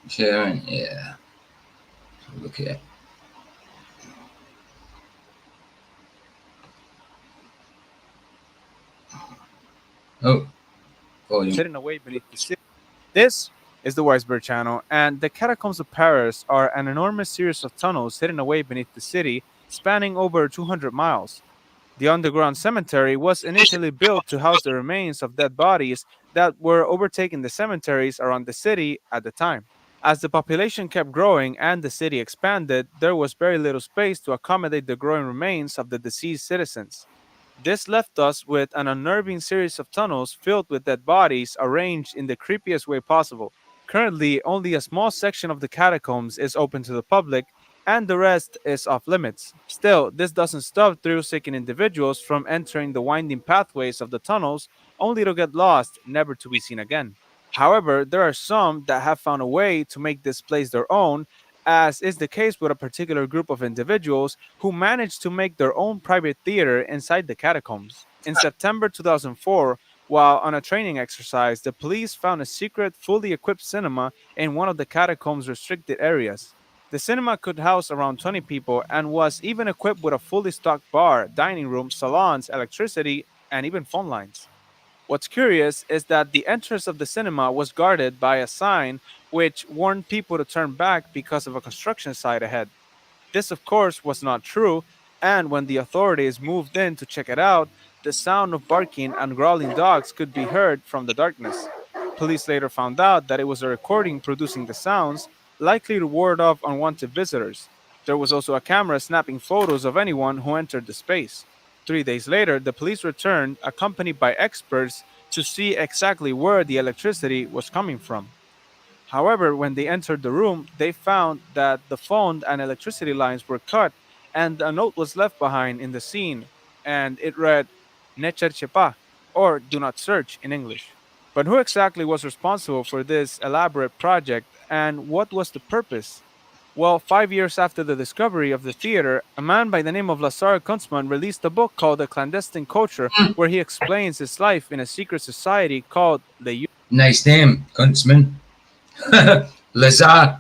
Sharing, yeah. So look at it. Hidden away beneath the city. This is the Weisberg Channel, and the Catacombs of Paris are an enormous series of tunnels hidden away beneath the city, spanning over 200 miles. The underground cemetery was initially built to house the remains of dead bodies that were overtaking the cemeteries around the city at the time. As the population kept growing and the city expanded, there was very little space to accommodate the growing remains of the deceased citizens. This left us with an unnerving series of tunnels filled with dead bodies arranged in the creepiest way possible. Currently, only a small section of the catacombs is open to the public, and the rest is off limits. Still, this doesn't stop thrill-seeking individuals from entering the winding pathways of the tunnels, only to get lost, never to be seen again. However, there are some that have found a way to make this place their own, as is the case with a particular group of individuals who managed to make their own private theater inside the catacombs. In September 2004, while on a training exercise, the police found a secret, fully equipped cinema in one of the catacombs' restricted areas. The cinema could house around 20 people and was even equipped with a fully stocked bar, dining room, salons, electricity, and even phone lines. What's curious is that the entrance of the cinema was guarded by a sign which warned people to turn back because of a construction site ahead. This, of course, was not true, and when the authorities moved in to check it out, the sound of barking and growling dogs could be heard from the darkness. Police later found out that it was a recording producing the sounds, likely to ward off unwanted visitors. There was also a camera snapping photos of anyone who entered the space. 3 days later, the police returned, accompanied by experts, to see exactly where the electricity was coming from. However, when they entered the room, they found that the phone and electricity lines were cut, and a note was left behind in the scene, and it read, "Ne cherche pas," or "Do not search" in English. But who exactly was responsible for this elaborate project, and what was the purpose? Well, 5 years after the discovery of the theater, a man by the name of Lazar Kunstmann released a book called The Clandestine Culture, where he explains his life in a secret society called the Nice name, Kunstmann. Lazar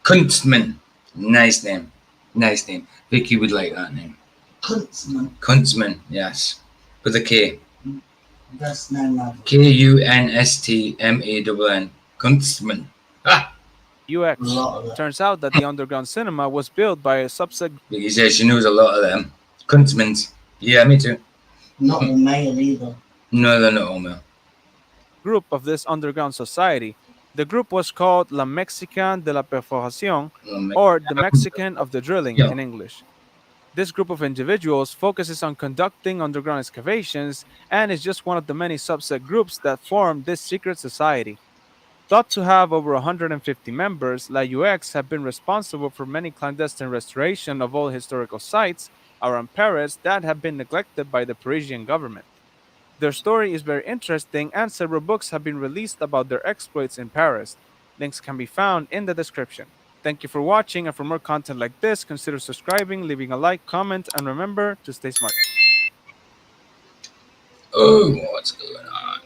Kunstmann. Nice name. Nice name. Vicky would like that name. Kunstmann. Kunstmann, yes. With a K. Best name ever. Kunstmann. Kunstmann. Ah! A UX. lot of them. Turns out that the underground cinema was built by a subset He says she knows a lot of them. Kunstmans. Yeah, me too. Not the male either. No, they're not all male. group of this underground society. The group was called La Mexican de la Perforación, or the Mexican of the Drilling Yeah. in English. This group of individuals focuses on conducting underground excavations and is just one of the many subset groups that form this secret society. Thought to have over 150 members, La UX have been responsible for many clandestine restoration of old historical sites around Paris that have been neglected by the Parisian government. Their story is very interesting, and several books have been released about their exploits in Paris. Links can be found in the description. Thank you for watching, and for more content like this, consider subscribing, leaving a like, comment, and remember to stay smart. Oh, what's going on?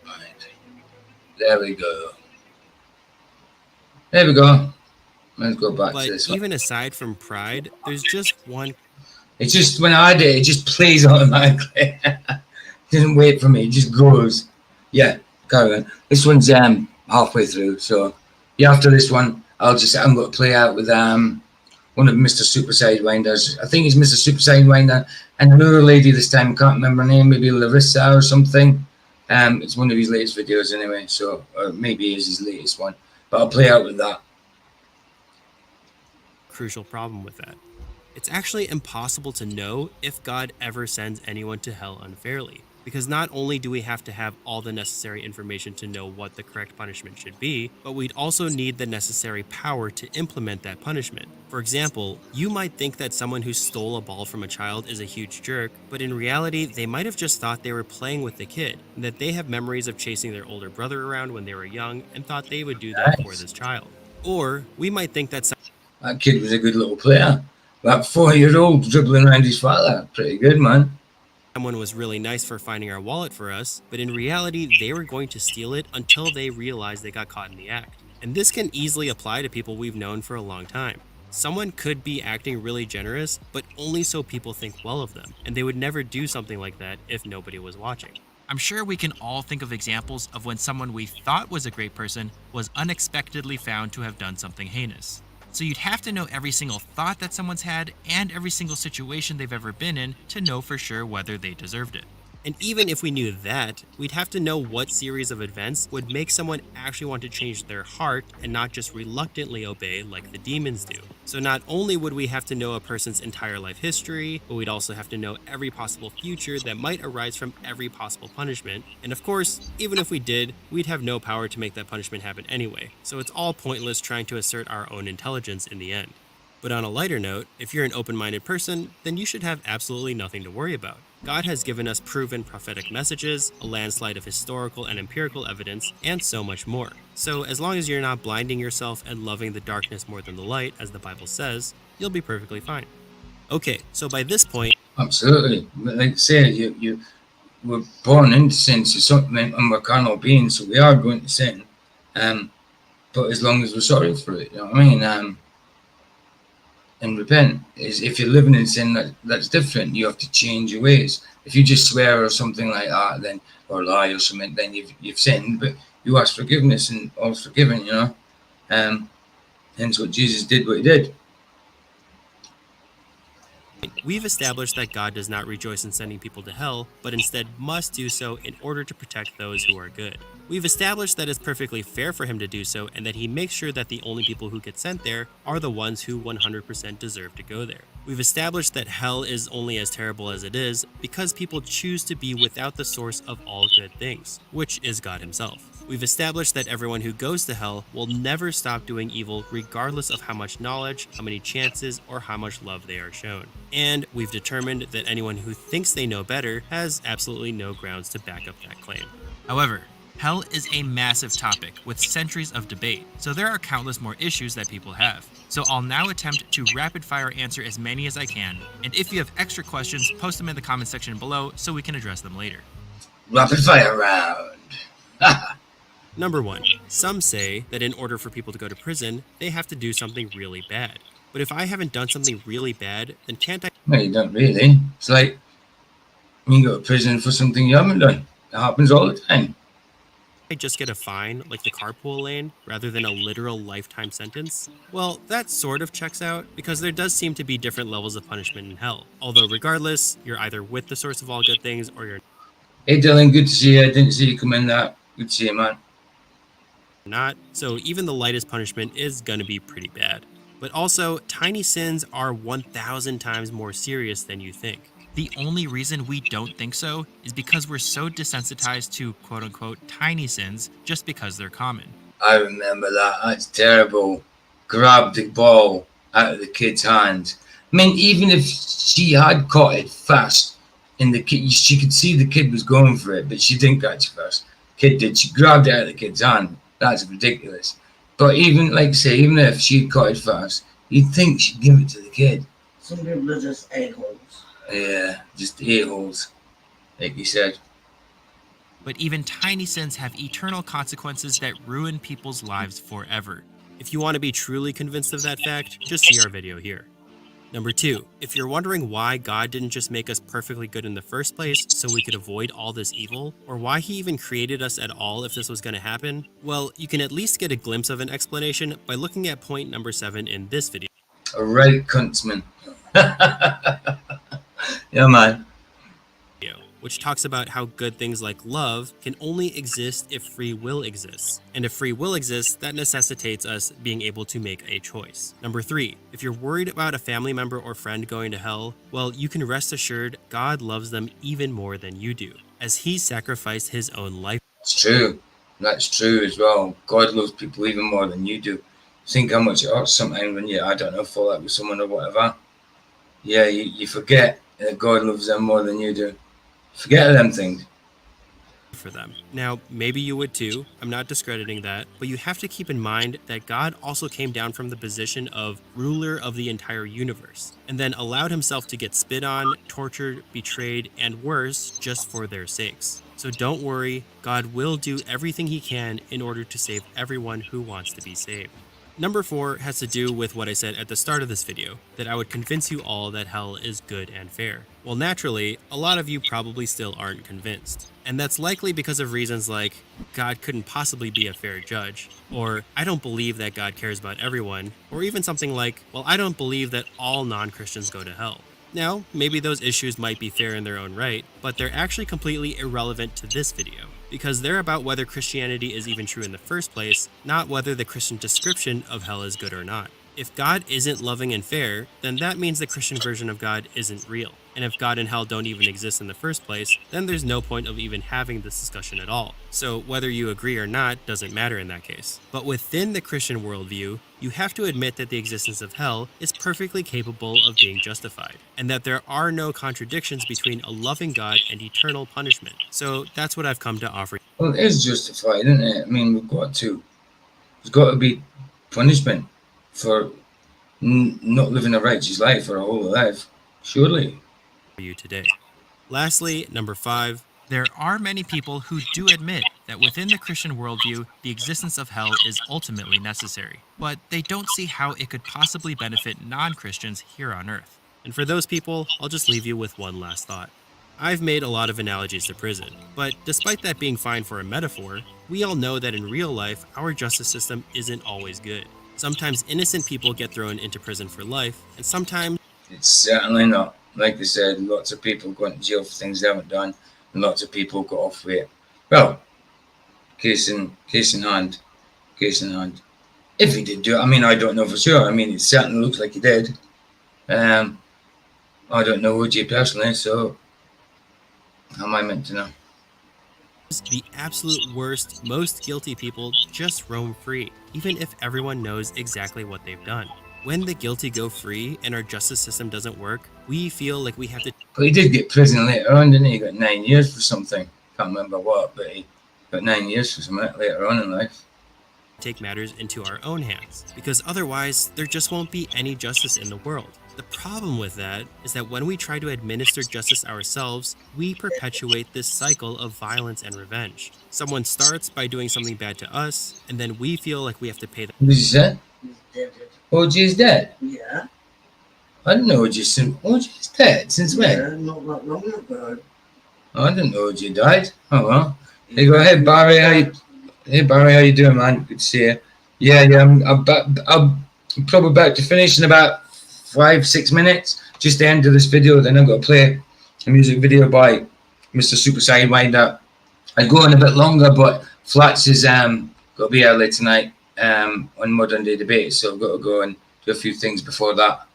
Right. There we go. There we go. Let's go back But to this one. even aside from pride, there's just one It's just when I do it, it just plays automatically. Doesn't wait for me, it just goes. Yeah, carry on. This one's halfway through, so yeah, after this one, I'm going to play out with one of Mr. Super Sidewinders. I think it's Mr. Super Sidewinder and another lady this time. Can't remember her name. Maybe Larissa or something. It's one of his latest videos anyway. So, or maybe it is his latest one. But I'll play out with that. crucial problem with that. It's actually impossible to know if God ever sends anyone to hell unfairly, because not only do we have to have all the necessary information to know what the correct punishment should be, but we'd also need the necessary power to implement that punishment. For example, you might think that someone who stole a ball from a child is a huge jerk, but in reality, they might have just thought they were playing with the kid, and that they have memories of chasing their older brother around when they were young and thought they would do that for this child. Or we might think that That kid was a good little player. That 4-year-old dribbling around his father. Pretty good, man. someone was really nice for finding our wallet for us, but in reality, they were going to steal it until they realized they got caught in the act. And this can easily apply to people we've known for a long time. Someone could be acting really generous, but only so people think well of them, and they would never do something like that if nobody was watching. I'm sure we can all think of examples of when someone we thought was a great person was unexpectedly found to have done something heinous. So you'd have to know every single thought that someone's had and every single situation they've ever been in to know for sure whether they deserved it. And even if we knew that, we'd have to know what series of events would make someone actually want to change their heart and not just reluctantly obey like the demons do. So not only would we have to know a person's entire life history, but we'd also have to know every possible future that might arise from every possible punishment. And of course, even if we did, we'd have no power to make that punishment happen anyway. So it's all pointless trying to assert our own intelligence in the end. But on a lighter note, if you're an open-minded person, then you should have absolutely nothing to worry about. God has given us proven prophetic messages, a landslide of historical and empirical evidence, and so much more. So as long as you're not blinding yourself and loving the darkness more than the light, as the Bible says, you'll be perfectly fine. Okay, so by this point... Absolutely. Like I say, you were born into sin, so something, and we're carnal beings, so we are going to sin. But as long as we're sorry for it, you know what I mean? And repent. Is if you're living in sin, that's different. You have to change your ways. If you just swear or something like that, then or lie or something, then you've sinned. But you ask forgiveness, and all's forgiven. You know, hence what Jesus did. What he did. We've established that God does not rejoice in sending people to hell, but instead must do so in order to protect those who are good. We've established that it's perfectly fair for him to do so, and that he makes sure that the only people who get sent there are the ones who 100% deserve to go there. We've established that hell is only as terrible as it is because people choose to be without the source of all good things, which is God himself. We've established that everyone who goes to hell will never stop doing evil regardless of how much knowledge, how many chances, or how much love they are shown. And we've determined that anyone who thinks they know better has absolutely no grounds to back up that claim. However, hell is a massive topic with centuries of debate, so there are countless more issues that people have. So I'll now attempt to rapid fire answer as many as I can, and if you have extra questions, post them in the comment section below so we can address them later. Rapid fire round. Number 1. Some say that in order for people to go to prison, they have to do something really bad. But if I haven't done something really bad, then can't I... No, you don't really. It's like you go to prison for something you haven't done. It happens all the time. I just get a fine, like the carpool lane, rather than a literal lifetime sentence? Well, that sort of checks out, because there does seem to be different levels of punishment in hell. Although, regardless, you're either with the source of all good things or you're Hey Dylan, good to see you. I didn't see you come in that. Good to see you, man. not, so even the lightest punishment is gonna be pretty bad. But also, tiny sins are 1,000 times more serious than you think. The only reason we don't think so is because we're so desensitized to quote unquote tiny sins just because they're common. I remember that. That's terrible. Grabbed the ball out of the kid's hand. I mean, even if she had caught it fast, and the kid, she could see the kid was going for it, but she didn't catch it first. Kid did. She grabbed it out of the kid's hand. That's ridiculous. But even, like I say, even if she'd caught it fast, you'd think she'd give it to the kid. Some people are just a-holes. Yeah, just a-holes, like you said. But even tiny sins have eternal consequences that ruin people's lives forever. If you want to be truly convinced of that fact, just see our video here. Number 2, if you're wondering why God didn't just make us perfectly good in the first place so we could avoid all this evil, or why he even created us at all if this was going to happen, well, you can at least get a glimpse of an explanation by looking at point number 7 in this video. A right cuntsman. Yeah, man. Which talks about how good things like love can only exist if free will exists. And if free will exists, that necessitates us being able to make a choice. Number 3, if you're worried about a family member or friend going to hell, well, you can rest assured God loves them even more than you do, as he sacrificed his own life. It's true. That's true as well. God loves people even more than you do. Think how much it hurts sometimes when you, I don't know, fall out with someone or whatever. Yeah, you forget that God loves them more than you do. Forget them things. For them. Now, maybe you would too, I'm not discrediting that, but you have to keep in mind that God also came down from the position of ruler of the entire universe, and then allowed himself to get spit on, tortured, betrayed, and worse, just for their sakes. So don't worry, God will do everything he can in order to save everyone who wants to be saved. Number 4 has to do with what I said at the start of this video, that I would convince you all that hell is good and fair. Well, naturally, a lot of you probably still aren't convinced. And that's likely because of reasons like, God couldn't possibly be a fair judge, or I don't believe that God cares about everyone, or even something like, well, I don't believe that all non-Christians go to hell. Now, maybe those issues might be fair in their own right, but they're actually completely irrelevant to this video, because they're about whether Christianity is even true in the first place, not whether the Christian description of hell is good or not. If God isn't loving and fair, then that means the Christian version of God isn't real. And if God and hell don't even exist in the first place, then there's no point of even having this discussion at all. So whether you agree or not doesn't matter in that case. But within the Christian worldview, you have to admit that the existence of hell is perfectly capable of being justified, and that there are no contradictions between a loving God and eternal punishment. So that's what I've come to offer. Well, it is justified, isn't it? I mean, there's got to be punishment for not living a righteous life for a whole life, surely. For you today. Lastly, number 5. There are many people who do admit that within the Christian worldview, the existence of hell is ultimately necessary, but they don't see how it could possibly benefit non-Christians here on Earth. And for those people, I'll just leave you with one last thought. I've made a lot of analogies to prison, but despite that being fine for a metaphor, we all know that in real life, our justice system isn't always good. Sometimes innocent people get thrown into prison for life, and sometimes It's certainly not. Like they said, lots of people go into jail for things they haven't done, and lots of people got off with it. Well, case in hand. If he did do it, I mean, I don't know for sure. I mean, it certainly looks like he did. I don't know OJ personally, so how am I meant to know? the absolute worst, most guilty people just roam free, even if everyone knows exactly what they've done. When the guilty go free and our justice system doesn't work, we feel like we have to But he did get prison later on, didn't he? He got 9 years for something. Can't remember what, but he got 9 years for something later on in life. take matters into our own hands, because otherwise there just won't be any justice in the world. The problem with that is that when we try to administer justice ourselves, we perpetuate this cycle of violence and revenge. Someone starts by doing something bad to us, and then we feel like we have to pay them. What did you say? He's dead. OJ is dead? Yeah. I didn't know OJ is dead. Since when? Yeah, not that long ago. Oh, I didn't know OJ died. Oh well. Hey, go ahead, Barry. Hey Barry, how you doing, man? Good to see you. Yeah, I'm probably about to finish in about 5-6 minutes. Just the end of this video. Then I've got to play a music video by Mr. Super Sidewinder. I go on a bit longer, but Flats is got to be early tonight on Modern Day Debate, so I've got to go and do a few things before that.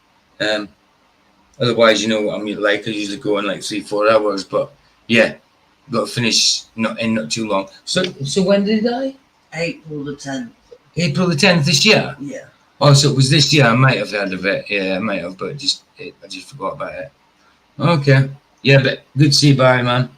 Otherwise, you know what I'm like. I usually go in like 3-4 hours, but yeah, got to finish not too long. So when did he die? April the 10th. April the 10th this year. Yeah. Oh, so it was this year. I might have heard of it. Yeah, I might have, but I just forgot about it. Okay. Yeah, but good to see you, Barry, man.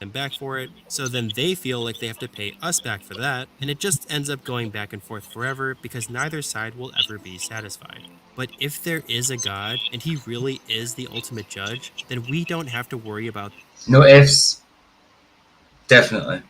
Them back for it, so then they feel like they have to pay us back for that, and it just ends up going back and forth forever because neither side will ever be satisfied. But if there is a God and he really is the ultimate judge, then we don't have to worry about No ifs. Definitely.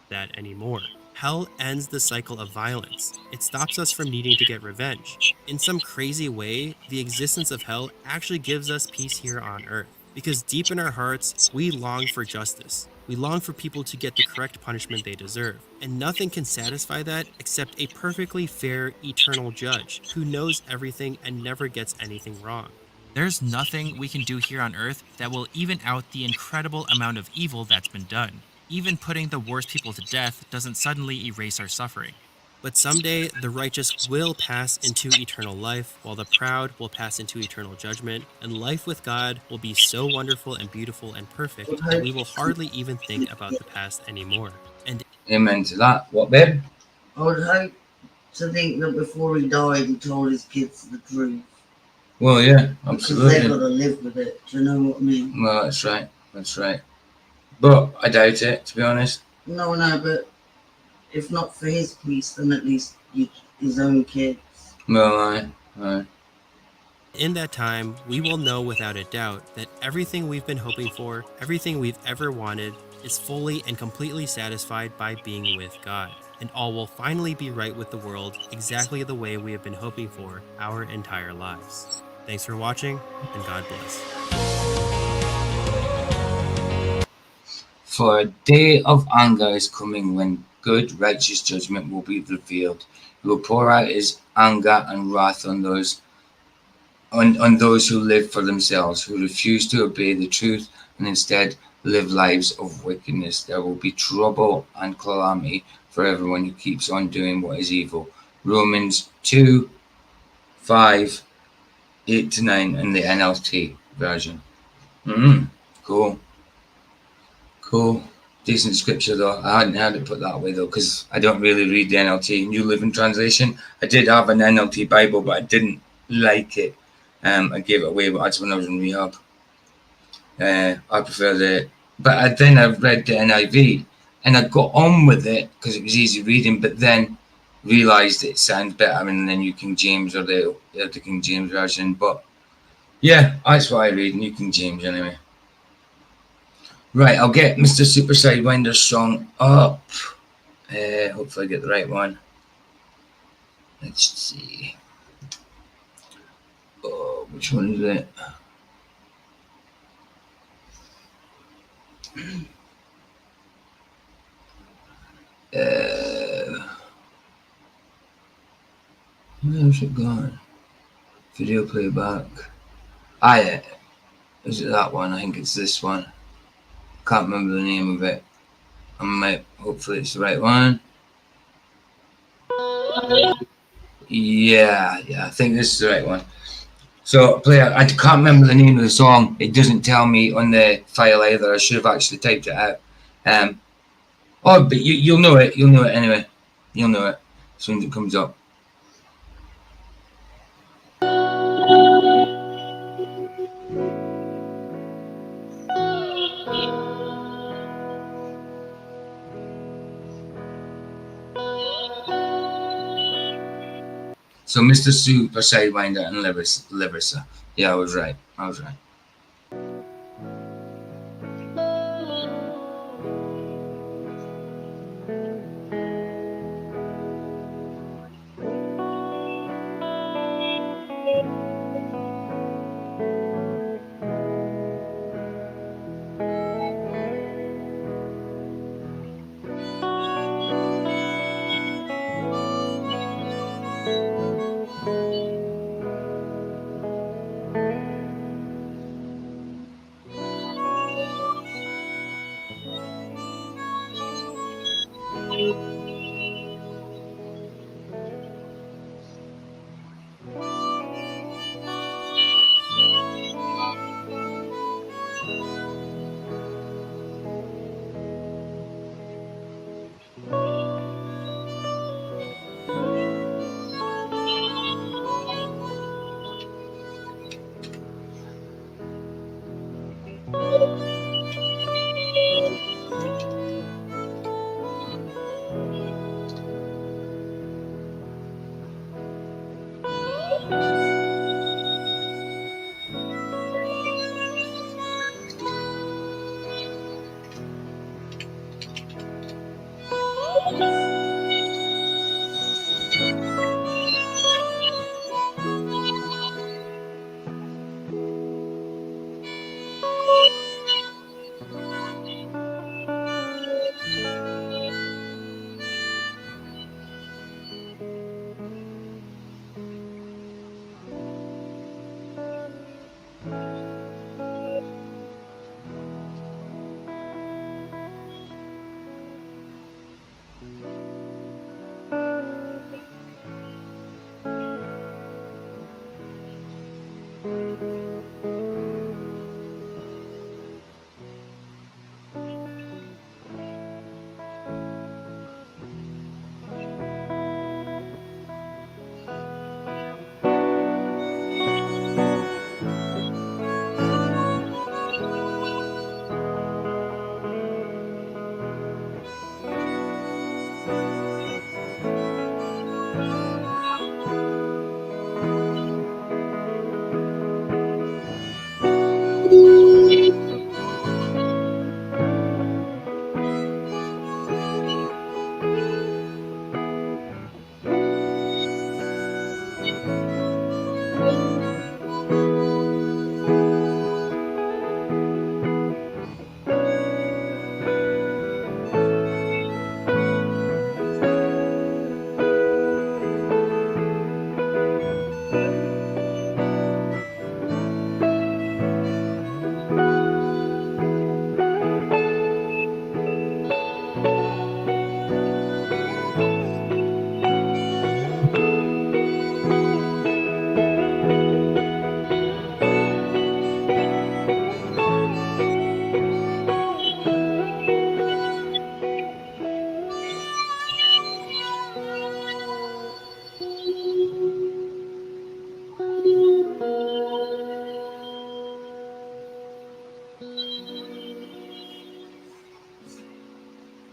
that anymore. Hell ends the cycle of violence. It stops us from needing to get revenge. In some crazy way, the existence of hell actually gives us peace here on earth. Because deep in our hearts, we long for justice. We long for people to get the correct punishment they deserve. And nothing can satisfy that except a perfectly fair, eternal judge who knows everything and never gets anything wrong. There's nothing we can do here on Earth that will even out the incredible amount of evil that's been done. Even putting the worst people to death doesn't suddenly erase our suffering. But someday the righteous will pass into eternal life, while the proud will pass into eternal judgment, and life with God will be so wonderful and beautiful and perfect that we will hardly even think about the past anymore. And Amen to that. What, babe? I would hope to think that before he died, he told his kids the truth. Well, yeah, Because they've absolutely. got to live with it. Do you know what I mean? Well, that's right. That's right. But I doubt it, to be honest. No, but if not for his peace, then at least his own kids. Well, aye. in that time, we will know without a doubt that everything we've been hoping for, everything we've ever wanted, is fully and completely satisfied by being with God. And all will finally be right with the world exactly the way we have been hoping for our entire lives. Thanks for watching, and God bless. For a day of anger is coming when good, righteous judgment will be revealed. He will pour out his anger and wrath on those who live for themselves, who refuse to obey the truth and instead live lives of wickedness. There will be trouble and calamity for everyone who keeps on doing what is evil. Romans 2:5-8-9 in the NLT version. Cool. Decent scripture though. I hadn't had it put that way though, because I don't really read the NLT, New Living Translation. I did have an NLT Bible, but I didn't like it. I gave it away, but that's when I was in rehab. I prefer then I read the NIV, and I got on with it because it was easy reading, but then realised it sounds better in the New King James or the King James version. But yeah, that's what I read, New King James anyway. Right, I'll get Mr. Super Sidewinder's song up. Hopefully I get the right one. Let's see. Oh, which one is it? Where's it gone? Video playback. Yeah. Is it that one? I think it's this one. Can't remember the name of it. Hopefully it's the right one. Yeah, I think this is the right one. So I can't remember the name of the song. It doesn't tell me on the file either. I should have actually typed it out. But you'll know it. You'll know it anyway. You'll know it as soon as it comes up. So Mr. Super Sidewinder and Larissa. Yeah, I was right.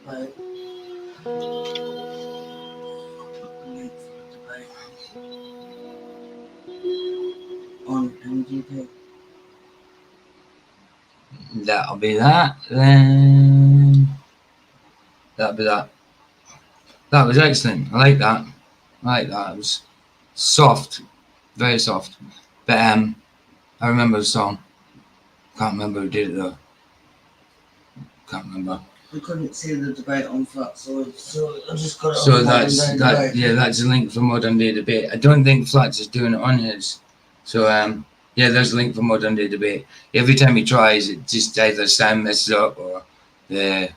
Right. On MGP. That'll be that then. That'll be that. That was excellent. I like that. It was soft, very soft. But I remember the song. Can't remember who did it though. Can't remember. We couldn't see the debate on Flat Sword, so I just got it So on that's Modern Day that. Debate. Yeah, that's a link for Modern Day Debate. I don't think Flats is doing it on his. So yeah, there's a link for Modern Day Debate. Every time he tries, it just either sound messes up or the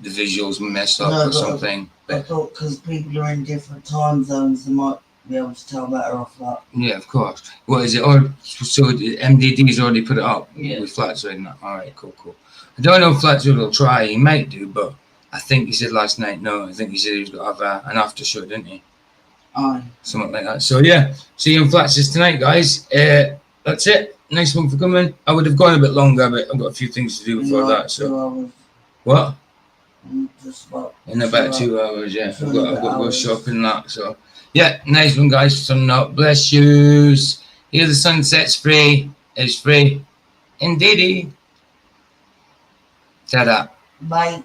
visuals mess up or something. I thought because people are in different time zones, they might be able to tell better off that. Yeah, of course. What is it? Or so MDD's already put it up with Flatswood and that. All right, cool. I don't know if Flatswood will try. He might do, but I think he said last night no. I think he said he was going to have an after show, didn't he? Aye. Something like that. So yeah, see you in Flats's tonight, guys. That's it. Nice one for coming. I would have gone a bit longer, but I've got a few things to do before that. So 2 hours. what? Just about In about 2 hours, yeah. I've got to go hours. shopping and that. So yeah, nice one, guys. Sun up. Bless yous. Here the sunset's free. It's free. Indeedy. Ta-da. Bye.